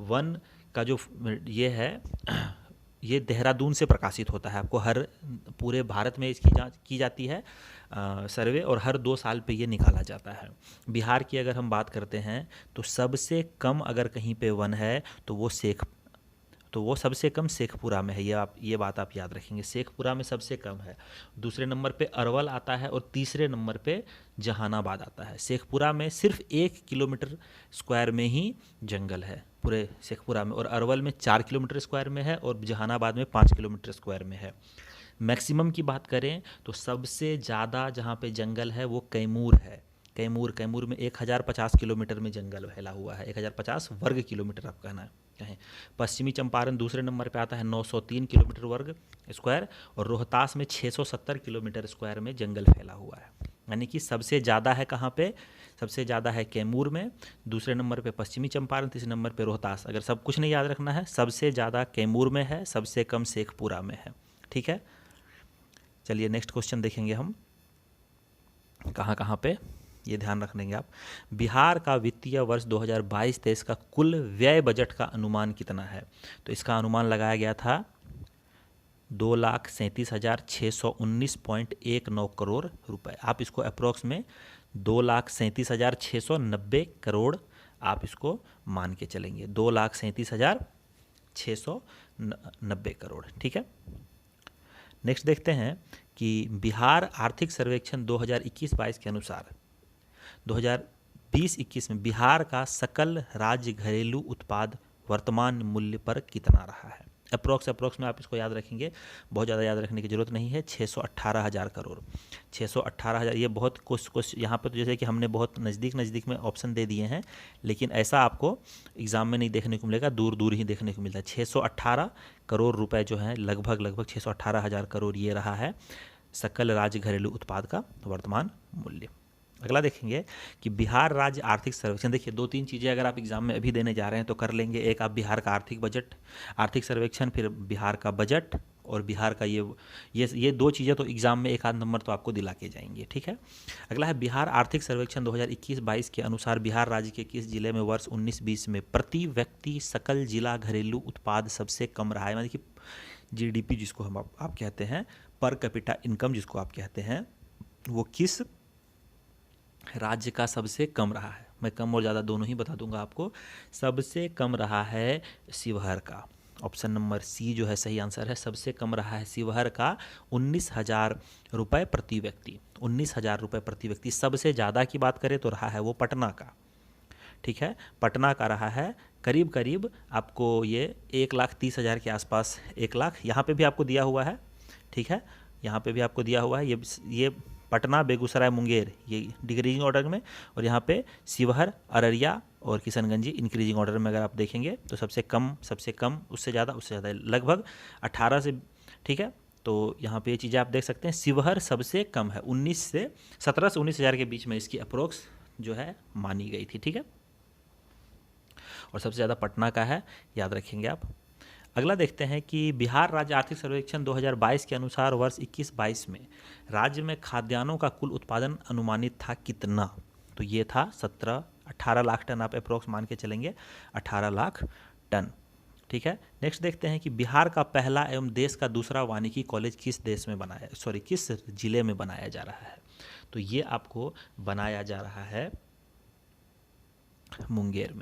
वन का जो ये है, ये देहरादून से प्रकाशित होता है। आपको हर पूरे भारत में इसकी जांच की जाती है, सर्वे, और हर 2 साल पे ये निकाला जाता है। बिहार की अगर हम बात करते हैं तो सबसे कम अगर कहीं पे वन है तो वो सबसे कम शेखपुरा में है। ये बात आप याद रखेंगे, शेखपुरा में सबसे कम है। दूसरे नंबर पे अरवल आता है और तीसरे नंबर पे जहानाबाद आता है। शेखपुरा में सिर्फ 1 किलोमीटर स्क्वायर में ही जंगल है पूरे शेखपुरा में, और अरवल में 4 किलोमीटर स्क्वायर में है, और जहानाबाद में 5 किलोमीटर स्क्वायर में है। मैक्सिमम की बात करें तो सबसे ज़्यादा जहाँ पे जंगल है वो कैमूर है। कैमूर में 1050 किलोमीटर में जंगल फैला हुआ है, 1050 वर्ग किलोमीटर आप कहें। पश्चिमी चंपारण दूसरे नंबर पे आता है, 903 किलोमीटर वर्ग स्क्वायर, और रोहतास में 670 किलोमीटर स्क्वायर में जंगल फैला हुआ है। यानी कि सबसे ज़्यादा है कहाँ पे? सबसे ज़्यादा है कैमूर में, दूसरे नंबर पे पश्चिमी चंपारण, तीसरे नंबर पे रोहतास। अगर सब कुछ नहीं याद रखना है, सबसे ज़्यादा कैमूर में है, सबसे कम शेखपुरा में है। ठीक है, चलिए नेक्स्ट क्वेश्चन देखेंगे हम, कहाँ कहाँ पे ये ध्यान रख लेंगे आप। बिहार का वित्तीय वर्ष 2022-23 का कुल व्यय बजट का अनुमान कितना है? तो इसका अनुमान लगाया गया था 2,37,619.19 करोड़ रुपए। आप इसको अप्रोक्स में 2,37,690 करोड़ आप इसको मान के चलेंगे, 2,37,690 करोड़। ठीक है, नेक्स्ट देखते हैं कि बिहार आर्थिक सर्वेक्षण 2021-22 के अनुसार 2020-21 में बिहार का सकल राज्य घरेलू उत्पाद वर्तमान मूल्य पर कितना रहा है? अप्रोक्स में आप इसको याद रखेंगे, बहुत ज़्यादा याद रखने की जरूरत नहीं है। 618,000 करोड़, 618,000। ये बहुत कुछ यहाँ पर तो जैसे कि हमने बहुत नज़दीक में ऑप्शन दे दिए हैं, लेकिन ऐसा आपको एग्ज़ाम में नहीं देखने को मिलेगा, दूर दूर ही देखने को मिलता है। 618 करोड़ रुपए जो है, लगभग 618,000 करोड़ ये रहा है सकल राज्य घरेलू उत्पाद का वर्तमान मूल्य। अगला देखेंगे कि बिहार राज्य आर्थिक सर्वेक्षण। देखिए, 2-3 चीज़ें अगर आप एग्जाम में अभी देने जा रहे हैं तो कर लेंगे। एक आप बिहार का आर्थिक सर्वेक्षण, फिर बिहार का बजट, और बिहार का ये 2 चीज़ें तो एग्जाम में 1 आध नंबर तो आपको दिला के जाएंगे। ठीक है, अगला है बिहार आर्थिक सर्वेक्षण 2021-22 के अनुसार बिहार राज्य के किस जिले में वर्ष 19-20 में प्रति व्यक्ति सकल जिला घरेलू उत्पाद सबसे कम रहा है? मतलब कि GDP जिसको हम आप कहते हैं, पर कैपिटा इनकम जिसको आप कहते हैं, वो किस राज्य का सबसे कम रहा है? मैं कम और ज़्यादा दोनों ही बता दूंगा आपको। सबसे कम रहा है शिवहर का, ऑप्शन नंबर सी जो है सही आंसर है। सबसे कम रहा है शिवहर का, 19,000 रुपये प्रति व्यक्ति, 19,000 रुपये प्रति व्यक्ति। सबसे ज़्यादा की बात करें तो रहा है वो पटना का। ठीक है, पटना का रहा है करीब आपको ये 1,30,000 के आसपास, 1 लाख यहाँ पे भी आपको दिया हुआ है। ठीक है, यहाँ पे भी आपको दिया हुआ है ये पटना, बेगूसराय, मुंगेर, ये डिक्रीजिंग ऑर्डर में, और यहाँ पे शिवहर, अररिया और किशनगंज इंक्रीजिंग ऑर्डर में। अगर आप देखेंगे तो सबसे कम, उससे ज़्यादा लगभग 18 से। ठीक है, तो यहाँ पे ये चीज़ें आप देख सकते हैं। शिवहर सबसे कम है, 17 से 19,000 के बीच में इसकी अप्रोक्स जो है मानी गई थी। ठीक है, और सबसे ज़्यादा पटना का है, याद रखेंगे आप। अगला देखते हैं कि बिहार राज्य आर्थिक सर्वेक्षण 2022 के अनुसार वर्ष 21-22 में राज्य में खाद्यान्नों का कुल उत्पादन अनुमानित था कितना? तो ये था 18 लाख टन, आप अप्रोक्स मान के चलेंगे 18 लाख टन। ठीक है, नेक्स्ट देखते हैं कि बिहार का पहला एवं देश का दूसरा वानिकी कॉलेज किस जिले में बनाया जा रहा है? तो ये आपको बनाया जा रहा है मुंगेर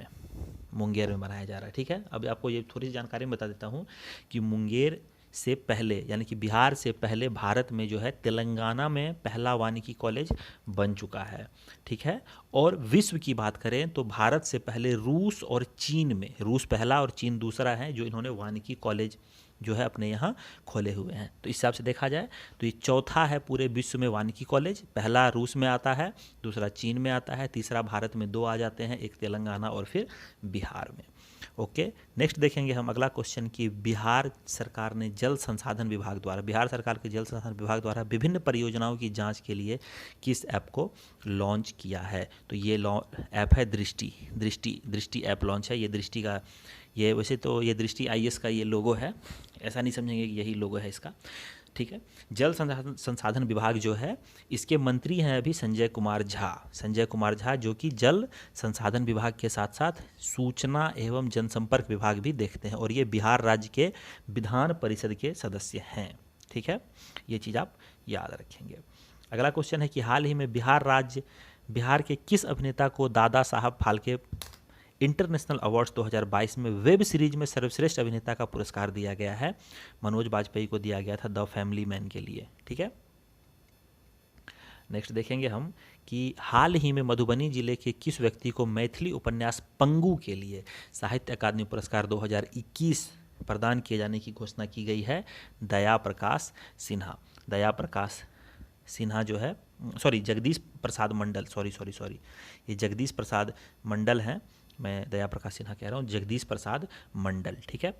में बनाया जा रहा है। ठीक है, अब आपको ये थोड़ी सी जानकारी बता देता हूँ कि मुंगेर से पहले, यानी कि बिहार से पहले भारत में जो है तेलंगाना में पहला वानिकी कॉलेज बन चुका है। ठीक है, और विश्व की बात करें तो भारत से पहले रूस और चीन में, रूस पहला और चीन दूसरा है जो इन्होंने वानिकी कॉलेज जो है अपने यहाँ खोले हुए हैं। तो इस हिसाब से देखा जाए तो ये चौथा है पूरे विश्व में वानिकी कॉलेज। पहला रूस में आता है, दूसरा चीन में आता है, तीसरा भारत में 2 आ जाते हैं, एक तेलंगाना और फिर बिहार में। ओके, नेक्स्ट देखेंगे हम अगला क्वेश्चन कि बिहार सरकार ने जल संसाधन विभाग द्वारा, बिहार सरकार के जल संसाधन विभाग द्वारा विभिन्न परियोजनाओं की जांच के लिए किस ऐप को लॉन्च किया है। तो ये ऐप है दृष्टि। दृष्टि ऐप लॉन्च है। ये दृष्टि का, ये वैसे तो ये दृष्टि आईएएस का ये लोगो है, ऐसा नहीं समझेंगे कि यही लोगो है इसका, ठीक है। जल संसाधन विभाग जो है, इसके मंत्री हैं अभी संजय कुमार झा, जो कि जल संसाधन विभाग के साथ साथ सूचना एवं जनसंपर्क विभाग भी देखते हैं, और ये बिहार राज्य के विधान परिषद के सदस्य हैं, ठीक है। ये चीज़ आप याद रखेंगे। अगला क्वेश्चन है कि हाल ही में बिहार के किस अभिनेता को दादा साहब फाल्के इंटरनेशनल अवार्ड्स 2022 में वेब सीरीज में सर्वश्रेष्ठ अभिनेता का पुरस्कार दिया गया है। मनोज बाजपेयी को दिया गया था द फैमिली मैन के लिए, ठीक है। नेक्स्ट देखेंगे हम कि हाल ही में मधुबनी जिले के किस व्यक्ति को मैथिली उपन्यास पंगु के लिए साहित्य अकादमी पुरस्कार 2021 प्रदान किए जाने की घोषणा की गई है। दया प्रकाश सिन्हा जो है, जगदीश प्रसाद मंडल, ये जगदीश प्रसाद मंडल हैं, मैं दया प्रकाश सिन्हा कह रहा हूँ, जगदीश प्रसाद मंडल, ठीक है।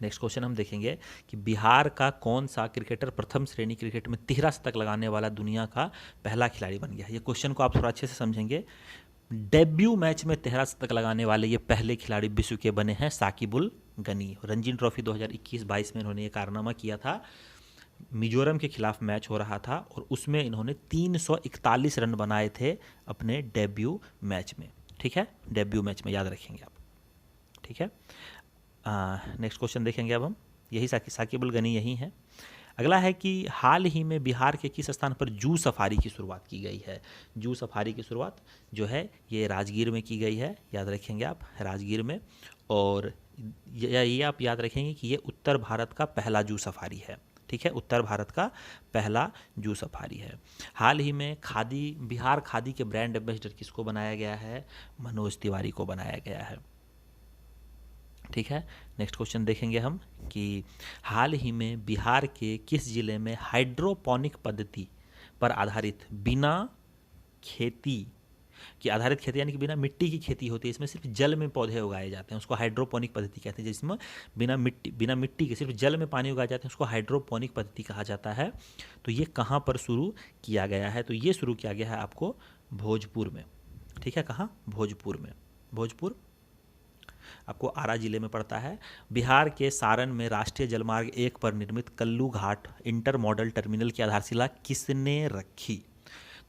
नेक्स्ट क्वेश्चन हम देखेंगे कि बिहार का कौन सा क्रिकेटर प्रथम श्रेणी क्रिकेट में 13 शतक लगाने वाला दुनिया का पहला खिलाड़ी बन गया है। ये क्वेश्चन को आप थोड़ा अच्छे से समझेंगे। डेब्यू मैच में 13 शतक लगाने वाले ये पहले खिलाड़ी विश्व के बने हैं साकिबुल गनी। रणजी ट्रॉफी 2021-22 में इन्होंने ये कारनामा किया था। मिजोरम के खिलाफ मैच हो रहा था और उसमें इन्होंने 341 रन बनाए थे अपने डेब्यू मैच में, ठीक है। डेब्यू मैच में याद रखेंगे आप, ठीक है। नेक्स्ट क्वेश्चन देखेंगे अब हम, यही साकिबुल गनी यही है। अगला है कि हाल ही में बिहार के किस स्थान पर जू सफारी की शुरुआत की गई है। जू सफारी की शुरुआत जो है ये राजगीर में की गई है, याद रखेंगे आप, राजगीर में। और ये आप याद रखेंगे कि ये उत्तर भारत का पहला जू सफारी है, ठीक है। उत्तर भारत का पहला जू सफारी है। हाल ही में बिहार खादी के ब्रांड एम्बेसडर किसको बनाया गया है। मनोज तिवारी को बनाया गया है, ठीक है। नेक्स्ट क्वेश्चन देखेंगे हम कि हाल ही में बिहार के किस जिले में हाइड्रोपोनिक पद्धति पर आधारित बिना खेती यानी कि बिना मिट्टी की खेती होती है, इसमें सिर्फ जल में पौधे उगाए जाते हैं, उसको हाइड्रोपोनिक पद्धति कहते हैं। जिसमें बिना मिट्टी के सिर्फ जल में पानी उगाए जाते हैं, उसको हाइड्रोपोनिक पद्धति कहा जाता है। तो ये कहाँ पर शुरू किया गया है। तो ये शुरू किया गया है आपको भोजपुर में, ठीक है। कहाँ, भोजपुर आपको आरा जिले में पड़ता है। बिहार के सारण में राष्ट्रीय जलमार्ग 1 पर निर्मित कल्लू घाट इंटर मॉडल टर्मिनल की आधारशिला किसने रखी।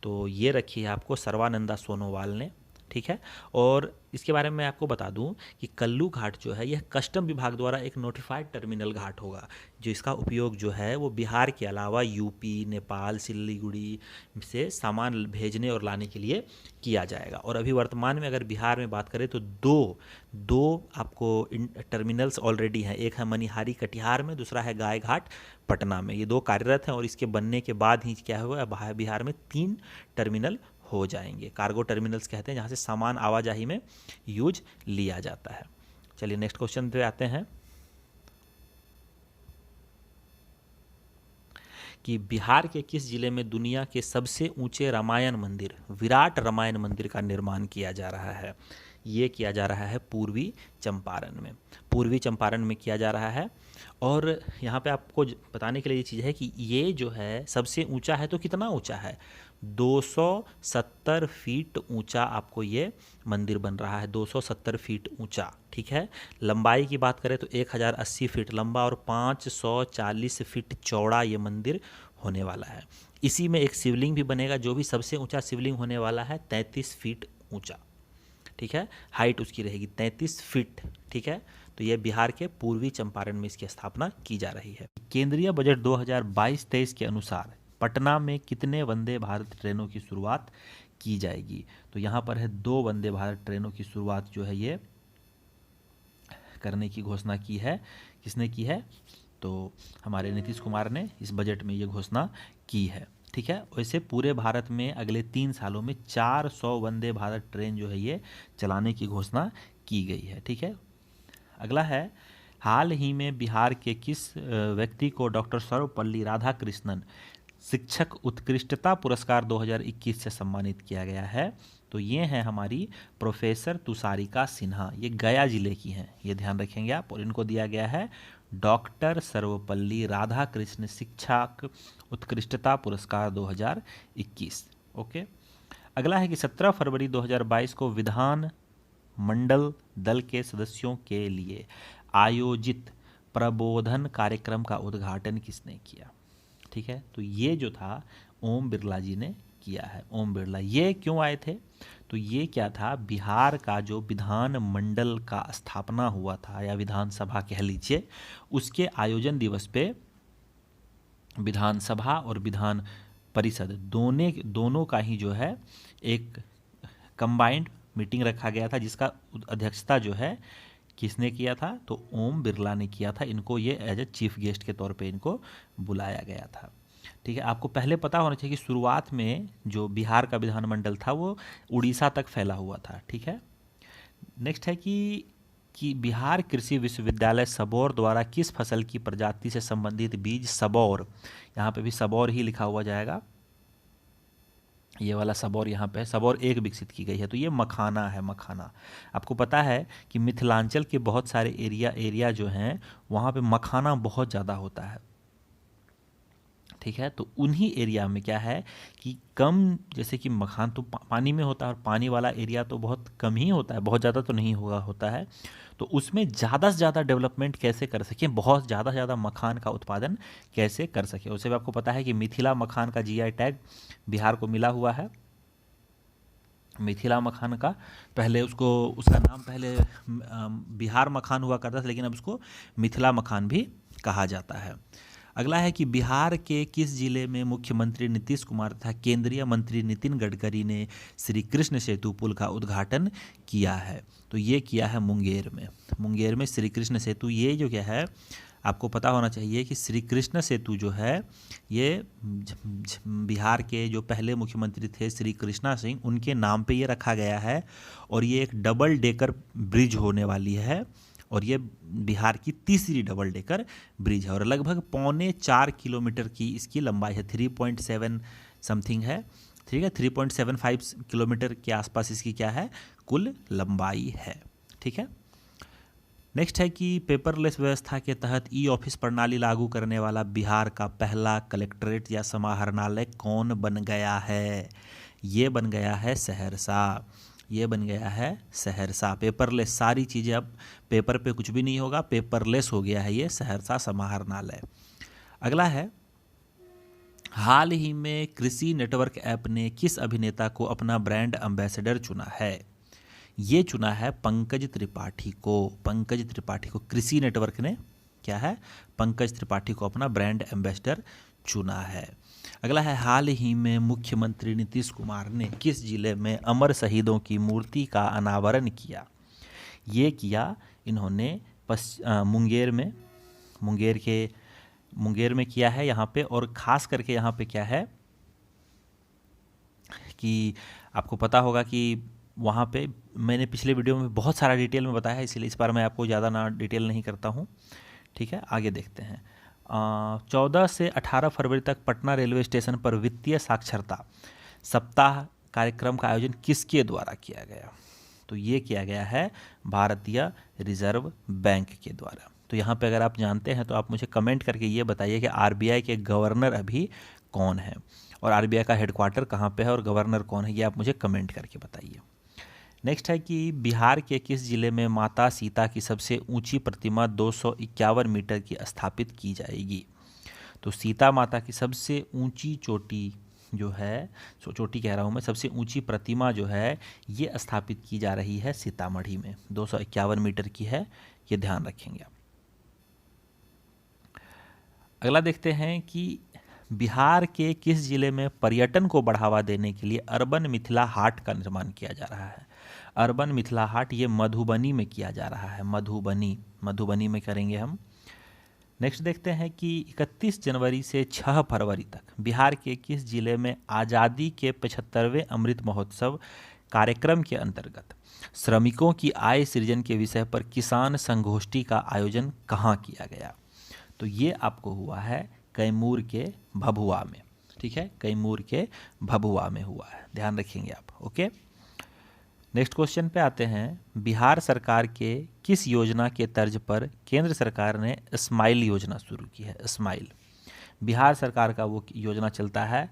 तो ये रखी है आपको सर्वानंदा सोनोवाल ने, ठीक है। और इसके बारे में मैं आपको बता दूं कि कल्लू घाट जो है यह कस्टम विभाग द्वारा एक नोटिफाइड टर्मिनल घाट होगा, जो इसका उपयोग जो है वो बिहार के अलावा यूपी, नेपाल, सिल्लीगुड़ी से सामान भेजने और लाने के लिए किया जाएगा। और अभी वर्तमान में अगर बिहार में बात करें तो दो आपको टर्मिनल्स ऑलरेडी हैं। एक है मनिहारी कटिहार में, दूसरा है गाय घाट पटना में। ये 2 कार्यरत हैं और इसके बनने के बाद ही क्या हुआ, बिहार में 3 टर्मिनल हो जाएंगे। कार्गो टर्मिनल्स कहते हैं, जहाँ से सामान आवाजाही में यूज लिया जाता है। चलिए नेक्स्ट क्वेश्चन पे आते हैं कि बिहार के किस जिले में दुनिया के सबसे ऊंचे रामायण मंदिर विराट रामायण मंदिर का निर्माण किया जा रहा है। ये किया जा रहा है पूर्वी चंपारण में किया जा रहा है। और यहाँ पे आपको बताने के लिए ये चीज़ है कि ये जो है सबसे ऊंचा है, तो कितना ऊंचा है, 270 फीट ऊंचा आपको ये मंदिर बन रहा है, 270 फीट ऊंचा, ठीक है। लंबाई की बात करें तो 1080 फीट लंबा और 540 फीट चौड़ा ये मंदिर होने वाला है। इसी में एक शिवलिंग भी बनेगा, जो भी सबसे ऊंचा शिवलिंग होने वाला है 33 फीट ऊंचा, ठीक है। हाइट उसकी रहेगी 33 फीट, ठीक है। तो ये बिहार के पूर्वी चंपारण में इसकी स्थापना की जा रही है। केंद्रीय बजट 2022-23 के अनुसार पटना में कितने वंदे भारत ट्रेनों की शुरुआत की जाएगी। तो यहाँ पर है 2 वंदे भारत ट्रेनों की शुरुआत जो है ये करने की घोषणा की है। किसने की है, तो हमारे नीतीश कुमार ने इस बजट में ये घोषणा की है, ठीक है। वैसे पूरे भारत में अगले 3 सालों में 400 वंदे भारत ट्रेन जो है ये चलाने की घोषणा की गई है, ठीक है। अगला है, हाल ही में बिहार के किस व्यक्ति को डॉक्टर सर्वपल्ली राधाकृष्णन शिक्षक उत्कृष्टता पुरस्कार 2021 से सम्मानित किया गया है। तो ये हैं हमारी प्रोफेसर तुषारिका सिन्हा, ये गया जिले की हैं, ये ध्यान रखेंगे आप। और इनको दिया गया है डॉक्टर सर्वपल्ली राधाकृष्ण शिक्षक उत्कृष्टता पुरस्कार 2021। ओके, अगला है कि 17 फरवरी 2022 को विधान मंडल दल के सदस्यों के लिए आयोजित प्रबोधन कार्यक्रम का उद्घाटन किसने किया? ठीक है, तो ये जो था ओम बिरला जी ने किया है। ओम बिरला ये क्यों आए थे? तो ये क्या था, बिहार का जो विधान मंडल का स्थापना हुआ था या विधानसभा कह लीजिए, उसके आयोजन दिवस पे विधानसभा और विधान परिषद दोनों का ही जो है एक कंबाइंड मीटिंग रखा गया था, जिसका अध्यक्षता जो है किसने किया था? तो ओम बिरला ने किया था। इनको ये एज ए चीफ गेस्ट के तौर पे इनको बुलाया गया था। ठीक है, आपको पहले पता होना चाहिए कि शुरुआत में जो बिहार का विधानमंडल था वो उड़ीसा तक फैला हुआ था। ठीक है, नेक्स्ट है कि बिहार कृषि विश्वविद्यालय सबौर द्वारा किस फसल की प्रजाति से संबंधित बीज सबौर, यहाँ पे भी सबौर ही लिखा हुआ जाएगा, ये वाला सबौर यहाँ पे है, सबौर एक विकसित की गई है। तो ये मखाना है, मखाना। आपको पता है कि मिथिलांचल के बहुत सारे एरिया जो हैं वहाँ पे मखाना बहुत ज़्यादा होता है। ठीक है, तो उन्हीं एरिया में क्या है कि कम, जैसे कि मखान तो पानी में होता है और पानी वाला एरिया तो बहुत कम ही होता है, बहुत ज़्यादा तो नहीं होता है। तो उसमें ज़्यादा से ज़्यादा डेवलपमेंट कैसे कर सकें, बहुत ज़्यादा से ज़्यादा मखान का उत्पादन कैसे कर सकें, उससे भी आपको पता है कि मिथिला मखान का जीआई टैग बिहार को मिला हुआ है। मिथिला मखान का पहले उसका नाम पहले बिहार मखान हुआ करता था, लेकिन अब उसको मिथिला मखान भी कहा जाता है। अगला है कि बिहार के किस जिले में मुख्यमंत्री नीतीश कुमार तथा केंद्रीय मंत्री नितिन गडकरी ने श्री कृष्ण सेतु पुल का उद्घाटन किया है? तो ये किया है मुंगेर में। मुंगेर में श्री कृष्ण सेतु, ये जो क्या है आपको पता होना चाहिए कि श्री कृष्ण सेतु जो है ये बिहार के जो पहले मुख्यमंत्री थे श्री कृष्णा सिंह, उनके नाम पे ये रखा गया है। और ये एक डबल डेकर ब्रिज होने वाली है, और ये बिहार की तीसरी डबल डेकर ब्रिज है, और लगभग 3.25 किलोमीटर की इसकी लंबाई है, 3.7 समथिंग है। ठीक है, 3.75 किलोमीटर के आसपास इसकी क्या है, कुल लंबाई है। ठीक है, नेक्स्ट है कि पेपरलेस व्यवस्था के तहत ई ऑफिस प्रणाली लागू करने वाला बिहार का पहला कलेक्ट्रेट या समाहरणालय कौन बन गया है? ये बन गया है सहरसा। ये बन गया है सहरसा। पेपरलेस, सारी चीज़ें अब पेपर पे कुछ भी नहीं होगा, पेपरलेस हो गया है ये सहरसा समाहरणालय। अगला है, हाल ही में कृषि नेटवर्क ऐप ने किस अभिनेता को अपना ब्रांड एम्बेसडर चुना है? ये चुना है पंकज त्रिपाठी को। पंकज त्रिपाठी को कृषि नेटवर्क ने क्या है, पंकज त्रिपाठी को अपना ब्रांड एम्बेसडर चुना है। अगला है, हाल ही में मुख्यमंत्री नीतीश कुमार ने किस जिले में अमर शहीदों की मूर्ति का अनावरण किया? ये किया इन्होंने मुंगेर में, मुंगेर में किया है यहाँ पे। और ख़ास करके यहाँ पे क्या है कि आपको पता होगा कि वहाँ पे मैंने पिछले वीडियो में बहुत सारा डिटेल में बताया है, इसलिए इस बार मैं आपको ज़्यादा ना डिटेल नहीं करता हूँ। ठीक है, आगे देखते हैं। 14 से 18 फरवरी तक पटना रेलवे स्टेशन पर वित्तीय साक्षरता सप्ताह कार्यक्रम का आयोजन किसके द्वारा किया गया? तो ये किया गया है भारतीय रिजर्व बैंक के द्वारा। तो यहाँ पे अगर आप जानते हैं तो आप मुझे कमेंट करके ये बताइए कि आरबीआई के गवर्नर अभी कौन है, और आरबीआई का हेडक्वार्टर कहाँ पे है, और गवर्नर कौन है, ये आप मुझे कमेंट करके बताइए। नेक्स्ट है कि बिहार के किस जिले में माता सीता की सबसे ऊंची प्रतिमा 251 मीटर की स्थापित की जाएगी? तो सीता माता की सबसे ऊंची चोटी जो है, चोटी कह रहा हूँ मैं, सबसे ऊंची प्रतिमा जो है ये स्थापित की जा रही है सीतामढ़ी में, 251 मीटर की है, ये ध्यान रखेंगे आप। अगला देखते हैं कि बिहार के किस जिले में पर्यटन को बढ़ावा देने के लिए अर्बन मिथिला हाट का निर्माण किया जा रहा है? अर्बन मिथिला हाट ये मधुबनी में किया जा रहा है, मधुबनी में करेंगे हम। नेक्स्ट देखते हैं कि 31 जनवरी से 6 फरवरी तक बिहार के किस जिले में आज़ादी के 75वें अमृत महोत्सव कार्यक्रम के अंतर्गत श्रमिकों की आय सृजन के विषय पर किसान संगोष्ठी का आयोजन कहाँ किया गया? तो ये आपको हुआ है कैमूर के भभुआ में। ठीक है, कैमूर के भभुआ में हुआ है, ध्यान रखेंगे आप। ओके, नेक्स्ट क्वेश्चन पे आते हैं। बिहार सरकार के किस योजना के तर्ज पर केंद्र सरकार ने स्माइल योजना शुरू की है? स्माइल बिहार सरकार का वो योजना चलता है,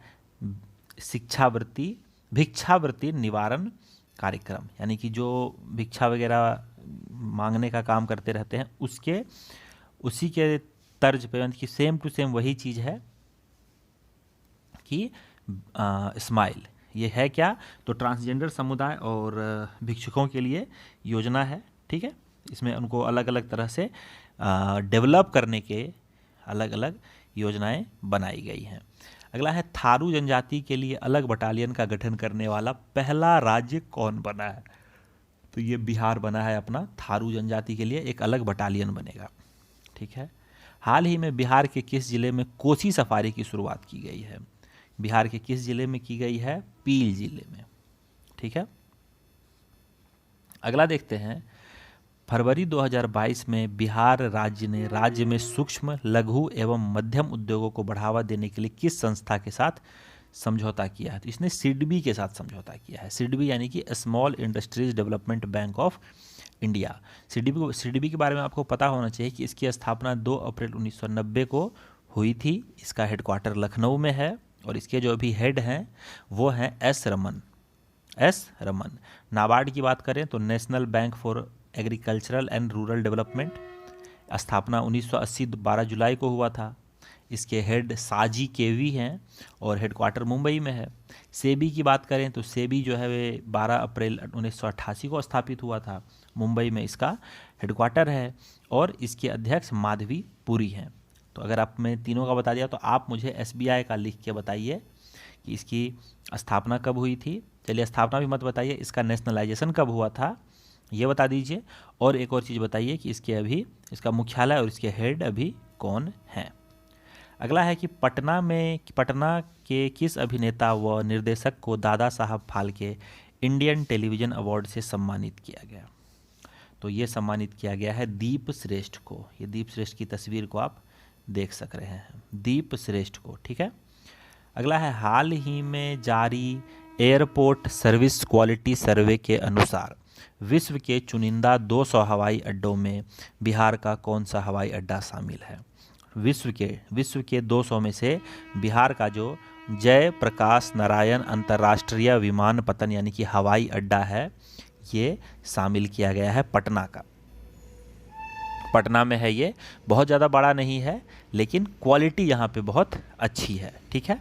भिक्षावृत्ति निवारण कार्यक्रम, यानी कि जो भिक्षा वगैरह मांगने का काम करते रहते हैं उसी के तर्ज पे, यानी कि सेम टू सेम वही चीज़ है कि स्माइल। ये है क्या? तो ट्रांसजेंडर समुदाय और भिक्षुकों के लिए योजना है, ठीक है। इसमें उनको अलग अलग तरह से डेवलप करने के अलग अलग योजनाएं बनाई गई हैं। अगला है, थारू जनजाति के लिए अलग बटालियन का गठन करने वाला पहला राज्य कौन बना है? तो ये बिहार बना है अपना, थारू जनजाति के लिए एक अलग बटालियन बनेगा, ठीक है। हाल ही में बिहार के किस जिले में कोसी सफारी की शुरुआत की गई है? बिहार के किस जिले में की गई है? पील जिले में, ठीक है। अगला देखते हैं, फरवरी 2022 में बिहार राज्य ने राज्य में सूक्ष्म, लघु एवं मध्यम उद्योगों को बढ़ावा देने के लिए किस संस्था के साथ समझौता किया है? तो इसने सिडबी के साथ समझौता किया है। सिडबी यानी कि small industries development bank of India. SIDBI के बारे में आपको पता होना चाहिए कि इसकी स्थापना 2 अप्रैल 1990 को हुई थी। इसका हेडक्वार्टर लखनऊ में है और इसके जो अभी हेड हैं वो हैं एस रमन। नाबार्ड की बात करें तो national bank for agricultural and rural development, स्थापना 1980 12 जुलाई को हुआ था। इसके हेड साजी केवी हैं और हेडक्वार्टर मुंबई में है। सेबी की बात करें तो सेबी जो है वे 12 अप्रैल 1988 को स्थापित हुआ था। मुंबई में इसका हेडक्वार्टर है और इसके अध्यक्ष माधवी पुरी हैं। तो अगर आप मैं तीनों का बता दिया तो आप मुझे एसबीआई का लिख के बताइए कि इसकी स्थापना कब हुई थी। चलिए, स्थापना भी मत बताइए, इसका नेशनलाइजेशन कब हुआ था ये बता दीजिए। और एक और चीज़ बताइए कि इसका मुख्यालय और इसके हेड अभी कौन हैं। अगला है कि पटना के किस अभिनेता व निर्देशक को Dada Saheb Phalke Indian television award से सम्मानित किया गया? तो ये सम्मानित किया गया है दीप श्रेष्ठ को। ये दीप श्रेष्ठ की तस्वीर को आप देख सक रहे हैं, दीप श्रेष्ठ को, ठीक है। अगला है, हाल ही में जारी एयरपोर्ट सर्विस क्वालिटी सर्वे के अनुसार विश्व के चुनिंदा 200 हवाई अड्डों में बिहार का कौन सा हवाई अड्डा शामिल है? विश्व के 200 में से बिहार का जो जय प्रकाश नारायण अंतर्राष्ट्रीय विमानपत्तन यानी कि हवाई अड्डा है, ये शामिल किया गया है पटना का। पटना में है, ये बहुत ज़्यादा बड़ा नहीं है लेकिन क्वालिटी यहाँ पे बहुत अच्छी है, ठीक है।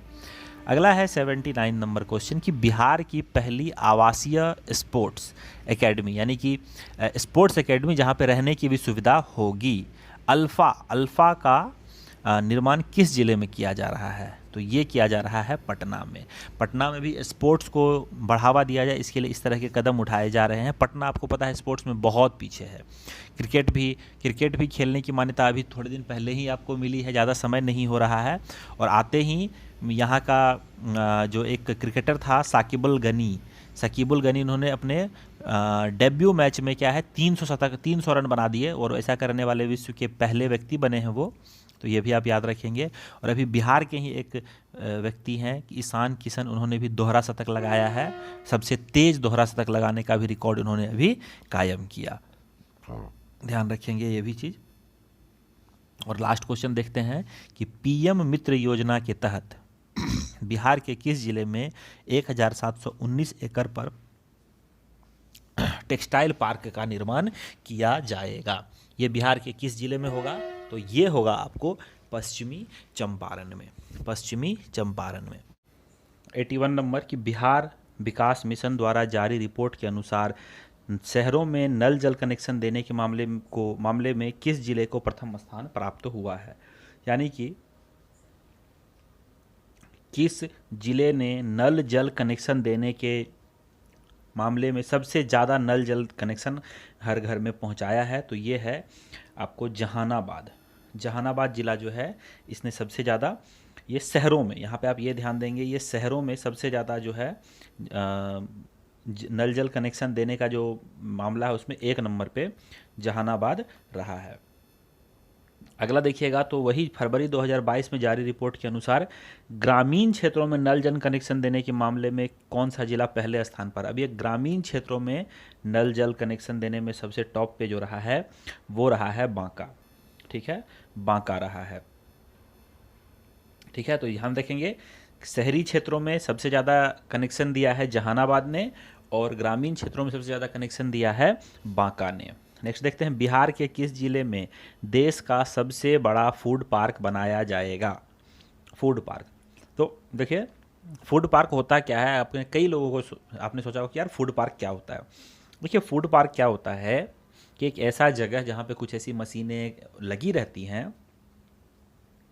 अगला है 79 नंबर क्वेश्चन कि बिहार की पहली आवासीय स्पोर्ट्स एकेडमी यानी कि स्पोर्ट्स एकेडमी जहाँ पे रहने की भी सुविधा होगी, अल्फ़ा का निर्माण किस जिले में किया जा रहा है? तो ये किया जा रहा है पटना में। पटना में भी स्पोर्ट्स को बढ़ावा दिया जाए, इसके लिए इस तरह के कदम उठाए जा रहे हैं। पटना आपको पता है स्पोर्ट्स में बहुत पीछे है। क्रिकेट भी खेलने की मान्यता अभी थोड़े दिन पहले ही आपको मिली है, ज़्यादा समय नहीं हो रहा है। और आते ही यहाँ का जो एक क्रिकेटर था साकिबुल गनी, उन्होंने अपने डेब्यू मैच में क्या है 300 रन बना दिए और ऐसा करने वाले विश्व के पहले व्यक्ति बने हैं वो। तो ये भी आप याद रखेंगे। और अभी बिहार के ही एक व्यक्ति हैं ईशान किशन, उन्होंने भी दोहरा शतक लगाया है। सबसे तेज दोहरा शतक लगाने का भी रिकॉर्ड उन्होंने अभी कायम किया। ध्यान रखेंगे ये भी चीज़। और लास्ट क्वेश्चन देखते हैं कि पीएम मित्र योजना के तहत बिहार के किस जिले में 1719 एकड़ पर टेक्सटाइल पार्क का निर्माण किया जाएगा? ये बिहार के किस जिले में होगा? तो ये होगा आपको पश्चिमी चंपारण में। 81 नंबर की बिहार विकास मिशन द्वारा जारी रिपोर्ट के अनुसार शहरों में नल जल कनेक्शन देने के मामले में किस जिले को प्रथम स्थान प्राप्त हुआ है? यानी कि किस जिले ने नल जल कनेक्शन देने के मामले में सबसे ज़्यादा नल जल कनेक्शन हर घर में पहुंचाया है? तो ये है आपको जहानाबाद जिला जो है, इसने सबसे ज़्यादा, ये शहरों में, यहाँ पे आप ये ध्यान देंगे, ये शहरों में सबसे ज़्यादा जो है नल जल कनेक्शन देने का जो मामला है उसमें 1 नंबर पे जहानाबाद रहा है। अगला देखिएगा तो वही फरवरी 2022 में जारी रिपोर्ट के अनुसार ग्रामीण क्षेत्रों में नल जल कनेक्शन देने के मामले में कौन सा जिला पहले स्थान पर। अब ये ग्रामीण क्षेत्रों में नल जल कनेक्शन देने में सबसे टॉप पे जो रहा है वो रहा है बांका। ठीक है, बांका रहा है। ठीक है, तो यहाँ देखेंगे शहरी क्षेत्रों में सबसे ज़्यादा कनेक्शन दिया है जहानाबाद ने और ग्रामीण क्षेत्रों में सबसे ज़्यादा कनेक्शन दिया है बांका ने। नेक्स्ट देखते हैं बिहार के किस जिले में देश का सबसे बड़ा फूड पार्क बनाया जाएगा। फूड पार्क, तो देखिए फूड पार्क होता क्या है, आपने कई लोगों को आपने सोचा हो कि यार फूड पार्क क्या होता है। देखिए फूड पार्क क्या होता है कि एक ऐसा जगह जहाँ पे कुछ ऐसी मशीनें लगी रहती हैं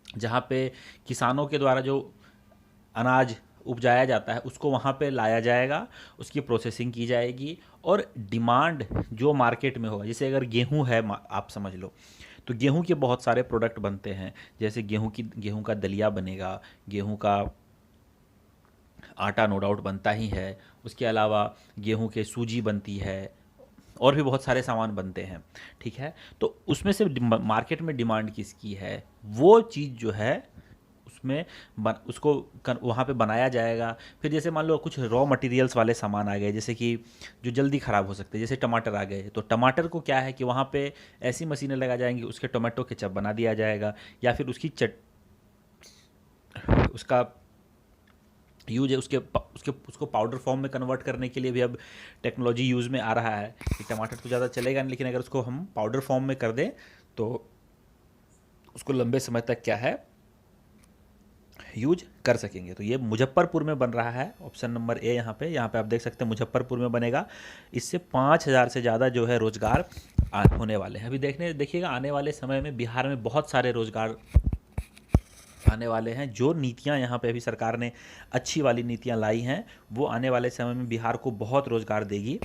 जहाँ पे किसानों के द्वारा जो अनाज उपजाया जाता है उसको वहाँ पे लाया जाएगा, उसकी प्रोसेसिंग की जाएगी और डिमांड जो मार्केट में होगा, जैसे अगर गेहूं है आप समझ लो, तो गेहूं के बहुत सारे प्रोडक्ट बनते हैं, जैसे गेहूं का दलिया बनेगा, गेहूं का आटा नो डाउट बनता ही है, उसके अलावा गेहूं के सूजी बनती है और भी बहुत सारे सामान बनते हैं। ठीक है, तो उसमें से मार्केट में डिमांड किसकी है वो चीज़ जो है उसमें उसको वहाँ पे बनाया जाएगा। फिर जैसे मान लो कुछ रॉ मटेरियल्स वाले सामान आ गए जैसे कि जो जल्दी ख़राब हो सकते हैं, जैसे टमाटर आ गए, तो टमाटर को क्या है कि वहाँ पे ऐसी मशीनें लगा जाएंगी, उसके टोमेटो केचप बना दिया जाएगा या फिर उसका यूज है उसको पाउडर फॉर्म में कन्वर्ट करने के लिए भी अब टेक्नोलॉजी यूज़ में आ रहा है कि टमाटर तो ज़्यादा चलेगा नहीं, लेकिन अगर उसको हम पाउडर फॉर्म में कर दें तो उसको लंबे समय तक क्या है यूज कर सकेंगे। तो ये मुजफ्फरपुर में बन रहा है, ऑप्शन नंबर ए यहाँ पे आप देख सकते हैं मुजफ्फरपुर में बनेगा। इससे 5,000 से ज़्यादा जो है रोजगार होने वाले हैं। अभी देखिएगा आने वाले समय में बिहार में बहुत सारे रोजगार आने वाले हैं। जो नीतियाँ यहाँ पे अभी सरकार ने अच्छी वाली नीतियाँ लाई हैं वो आने वाले समय में बिहार को बहुत रोजगार देगी।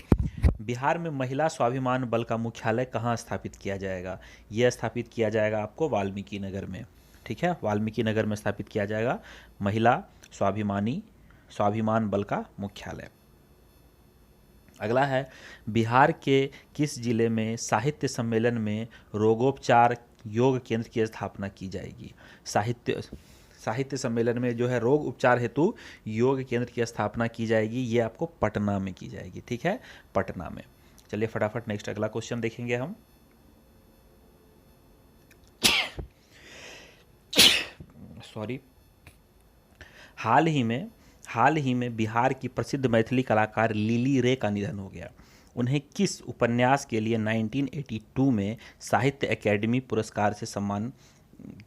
बिहार में महिला स्वाभिमान बल का मुख्यालय कहाँ स्थापित किया जाएगा। यह स्थापित किया जाएगा आपको वाल्मीकि नगर में। ठीक है, वाल्मीकि नगर में स्थापित किया जाएगा महिला स्वाभिमान बल का मुख्यालय। अगला है बिहार के किस जिले में साहित्य सम्मेलन में रोगोपचार योग केंद्र की स्थापना की जाएगी। साहित्य सम्मेलन में जो है रोग उपचार हेतु योग केंद्र की स्थापना की जाएगी, ये आपको पटना में की जाएगी। ठीक है, पटना में। चलिए फटाफट नेक्स्ट अगला क्वेश्चन देखेंगे हम। सॉरी, हाल ही में बिहार की प्रसिद्ध मैथिली कलाकार लिली रे का निधन हो गया। उन्हें किस उपन्यास के लिए 1982 में साहित्य अकेडमी पुरस्कार से सम्मान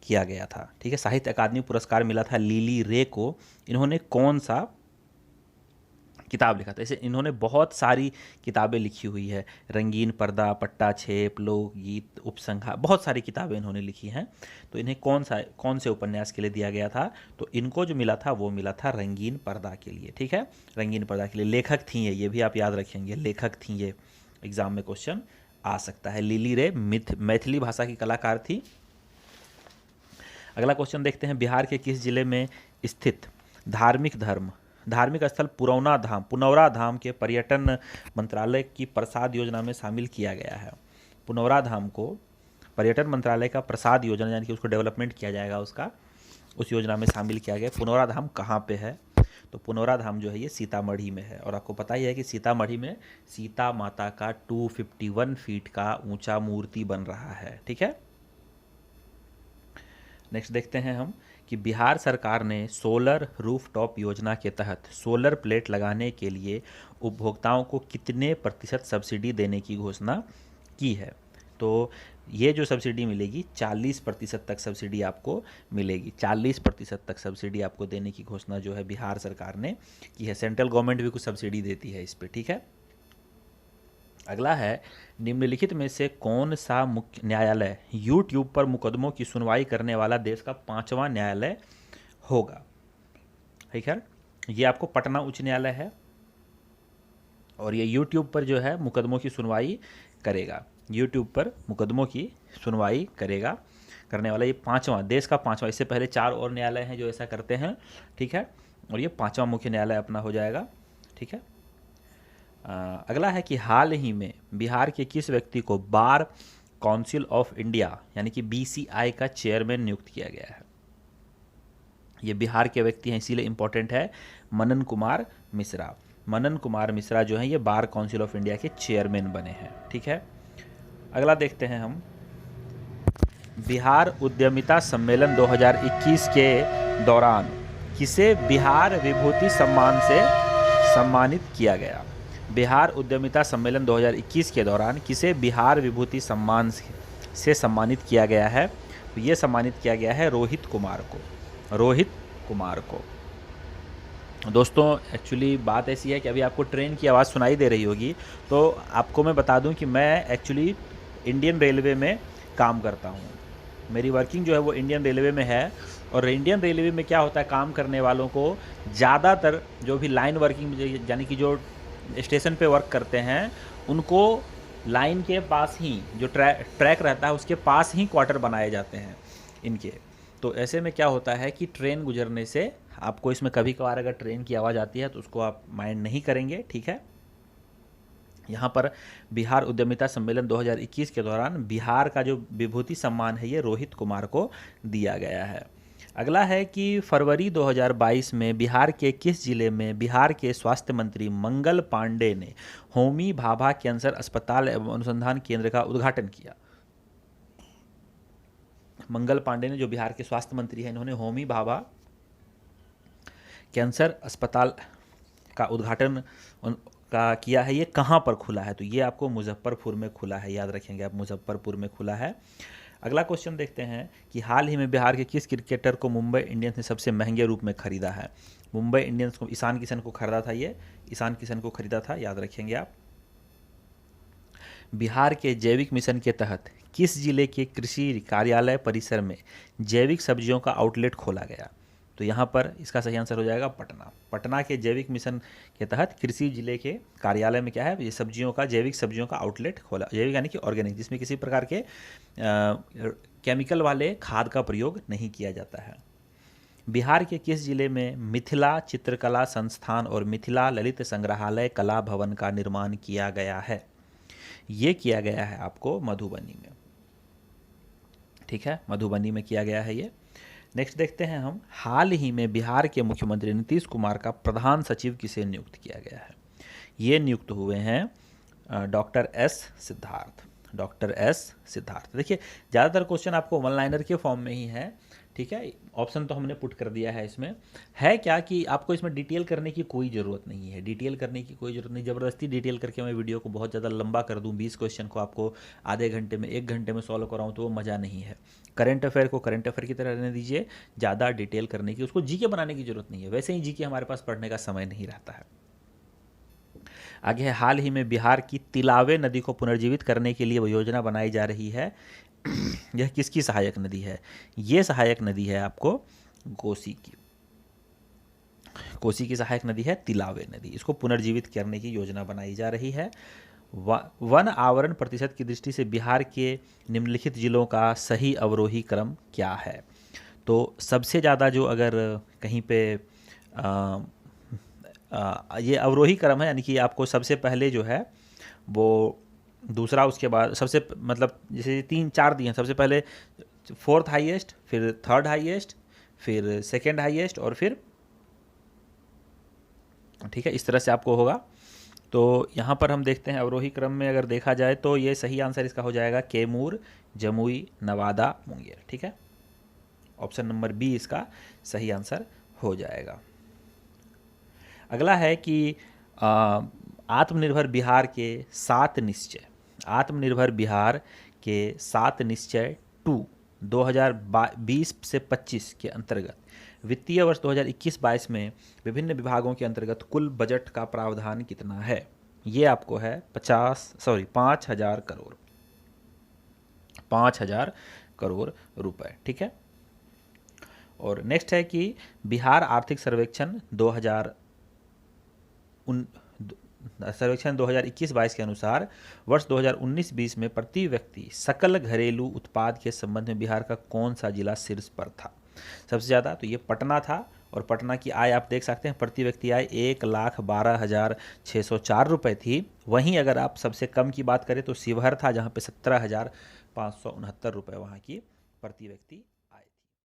किया गया था। ठीक है, साहित्य अकादमी पुरस्कार मिला था लिली रे को। इन्होंने कौन सा किताब लिखा था। ऐसे इन्होंने बहुत सारी किताबें लिखी हुई है, रंगीन पर्दा, पट्टा छेप, लोकगीत, उपसंहार, बहुत सारी किताबें इन्होंने लिखी हैं। तो इन्हें कौन से उपन्यास के लिए दिया गया था, तो इनको जो मिला था वो मिला था रंगीन पर्दा के लिए। ठीक है, रंगीन पर्दा के लिए। लेखक थी ये भी आप याद रखेंगे, लेखक थी ये, एग्जाम में क्वेश्चन आ सकता है। लिली रे मैथिली भाषा की कलाकार थी। अगला क्वेश्चन देखते हैं, बिहार के किस जिले में स्थित धार्मिक स्थल पुनौरा धाम के पर्यटन मंत्रालय की प्रसाद योजना में शामिल किया गया है। पुनौरा धाम को पर्यटन मंत्रालय का प्रसाद योजना यानी कि उसको डेवलपमेंट किया जाएगा, उस योजना में शामिल किया गया। पुनौरा धाम कहाँ पे है, तो पुनौरा धाम जो है ये सीतामढ़ी में है। और आपको पता ही है कि सीतामढ़ी में सीता माता का 251 फीट का ऊंचा मूर्ति बन रहा है। ठीक है, नेक्स्ट देखते हैं हम कि बिहार सरकार ने सोलर रूफटॉप योजना के तहत सोलर प्लेट लगाने के लिए उपभोक्ताओं को कितने प्रतिशत सब्सिडी देने की घोषणा की है। तो ये जो सब्सिडी मिलेगी 40% तक सब्सिडी आपको मिलेगी। 40% तक सब्सिडी आपको देने की घोषणा जो है बिहार सरकार ने की है। सेंट्रल गवर्नमेंट भी कुछ सब्सिडी देती है इस पर। ठीक है, अगला है निम्नलिखित में से कौन सा मुख्य न्यायालय यूट्यूब पर मुकदमों की सुनवाई करने वाला देश का 5वां न्यायालय होगा। ठीक है, ये आपको पटना उच्च न्यायालय है और ये यूट्यूब पर जो है मुकदमों की सुनवाई करेगा। यूट्यूब पर मुकदमों की सुनवाई करने वाला ये 5वां, देश का 5वां। इससे पहले 4 और न्यायालय हैं जो ऐसा करते हैं। ठीक है, और ये 5वां मुख्य न्यायालय अपना हो जाएगा। ठीक है, अगला है कि हाल ही में बिहार के किस व्यक्ति को बार काउंसिल ऑफ इंडिया यानी कि BCI का चेयरमैन नियुक्त किया गया है। ये बिहार के व्यक्ति हैं, इसीलिए इंपॉर्टेंट है, मनन कुमार मिश्रा। मनन कुमार मिश्रा जो हैं ये बार काउंसिल ऑफ इंडिया के चेयरमैन बने हैं। ठीक है, अगला देखते हैं हम, बिहार उद्यमिता सम्मेलन 2021 के दौरान किसे बिहार विभूति सम्मान से सम्मानित किया गया? बिहार उद्यमिता सम्मेलन 2021 के दौरान किसे बिहार विभूति सम्मान से सम्मानित किया गया है? तो ये सम्मानित किया गया है रोहित कुमार को, रोहित कुमार को। दोस्तों एक्चुअली बात ऐसी है कि अभी आपको ट्रेन की आवाज़ सुनाई दे रही होगी, तो आपको मैं बता दूं कि मैं एक्चुअली इंडियन रेलवे में काम करता हूं। मेरी वर्किंग जो है वो इंडियन रेलवे में है, और इंडियन रेलवे में क्या होता है, काम करने वालों को ज़्यादातर जो भी लाइन वर्किंग यानी कि जो स्टेशन पे वर्क करते हैं, उनको लाइन के पास ही जो ट्रैक रहता है उसके पास ही क्वार्टर बनाए जाते हैं इनके। तो ऐसे में क्या होता है कि ट्रेन गुजरने से आपको इसमें कभी कभार अगर ट्रेन की आवाज़ आती है तो उसको आप माइंड नहीं करेंगे। ठीक है, यहाँ पर बिहार उद्यमिता सम्मेलन 2021 के दौरान बिहार का जो विभूति सम्मान है ये रोहित कुमार को दिया गया है। अगला है कि फरवरी 2022 में बिहार के किस जिले में बिहार के स्वास्थ्य मंत्री मंगल पांडे ने होमी भाभा कैंसर अस्पताल एवं अनुसंधान केंद्र का उद्घाटन किया? मंगल पांडे ने, जो बिहार के स्वास्थ्य मंत्री हैं, इन्होंने होमी भाभा कैंसर अस्पताल का उद्घाटन का किया है। ये कहाँ पर खुला है? तो ये आपको मुजफ्फरपुर में खुला है, याद रखेंगे आप, मुजफ्फरपुर में खुला है। अगला क्वेश्चन देखते हैं कि हाल ही में बिहार के किस क्रिकेटर को मुंबई इंडियंस ने सबसे महंगे रूप में खरीदा है? मुंबई इंडियंस को ईशान किशन को खरीदा था, ये ईशान किशन को खरीदा था, याद रखेंगे आप। बिहार के जैविक मिशन के तहत किस जिले के कृषि कार्यालय परिसर में जैविक सब्जियों का आउटलेट खोला गया? तो यहाँ पर इसका सही आंसर हो जाएगा पटना। पटना के जैविक मिशन के तहत कृषि जिले के कार्यालय में क्या है, ये सब्जियों का, जैविक सब्जियों का आउटलेट खोला, जैविक यानी कि ऑर्गेनिक, जिसमें किसी प्रकार के केमिकल वाले खाद का प्रयोग नहीं किया जाता है। बिहार के किस जिले में मिथिला चित्रकला संस्थान और मिथिला ललित संग्रहालय कला भवन का निर्माण किया गया है? ये किया गया है आपको मधुबनी में। ठीक है, मधुबनी में किया गया है ये। नेक्स्ट देखते हैं हम, हाल ही में बिहार के मुख्यमंत्री नीतीश कुमार का प्रधान सचिव किसे नियुक्त किया गया है? ये नियुक्त हुए हैं doctor S Siddharth, doctor S Siddharth. देखिए ज़्यादातर क्वेश्चन आपको वन लाइनर के फॉर्म में ही है। ठीक है, ऑप्शन तो हमने पुट कर दिया है। इसमें है क्या कि आपको इसमें डिटेल करने की कोई ज़रूरत नहीं है, डिटेल करने की कोई ज़रूरत नहीं। ज़बरदस्ती डिटेल करके मैं वीडियो को बहुत ज़्यादा लंबा कर दूं, 20 क्वेश्चन को आपको आधे घंटे में, 1 घंटे में सॉल्व कराऊं, तो वो मज़ा नहीं है। करंट अफेयर को करंट अफेयर की तरह रहने दीजिए, ज़्यादा डिटेल करने की, उसको जीके बनाने की ज़रूरत नहीं है। वैसे ही जीके हमारे पास पढ़ने का समय नहीं रहता है। आगे है, हाल ही में बिहार की तिलावे नदी को पुनर्जीवित करने के लिए वो योजना बनाई जा रही है। यह किसकी सहायक नदी है? ये सहायक नदी है आपको कोसी की, कोसी की सहायक नदी है तिलावे नदी। इसको पुनर्जीवित करने की योजना बनाई जा रही है। वन आवरण प्रतिशत की दृष्टि से बिहार के निम्नलिखित जिलों का सही अवरोही क्रम क्या है? तो सबसे ज़्यादा जो अगर कहीं पे ये अवरोही क्रम है, यानी कि आपको सबसे पहले जो है वो दूसरा, उसके बाद सबसे, मतलब जैसे 3-4 दिए हैं, सबसे पहले 4th हाईएस्ट, फिर 3rd हाईएस्ट, फिर 2nd हाईएस्ट, और फिर, ठीक है, इस तरह से आपको होगा। तो यहाँ पर हम देखते हैं अवरोही क्रम में अगर देखा जाए तो ये सही आंसर इसका हो जाएगा कैमूर, जमुई, नवादा, मुंगेर। ठीक है, ऑप्शन नंबर बी इसका सही आंसर हो जाएगा। अगला है कि आत्मनिर्भर बिहार के 7 निश्चय, आत्मनिर्भर बिहार के 7 निश्चय 2 2020 से 25 के अंतर्गत वित्तीय वर्ष 2021-22 में विभिन्न विभागों के अंतर्गत कुल बजट का प्रावधान कितना है? ये आपको है 5,000 करोड़, 5,000 करोड़ रुपए। ठीक है, और नेक्स्ट है कि बिहार आर्थिक सर्वेक्षण 2021-22 के अनुसार वर्ष 2019-20 में प्रति व्यक्ति सकल घरेलू उत्पाद के संबंध में बिहार का कौन सा जिला शीर्ष पर था सबसे ज़्यादा? तो ये पटना था, और पटना की आय आप देख सकते हैं, प्रति व्यक्ति आय 1,12,604 रुपये थी। वहीं अगर आप सबसे कम की बात करें तो शिवहर था, जहाँ पे 17,000 569 रुपये वहाँ की प्रति व्यक्ति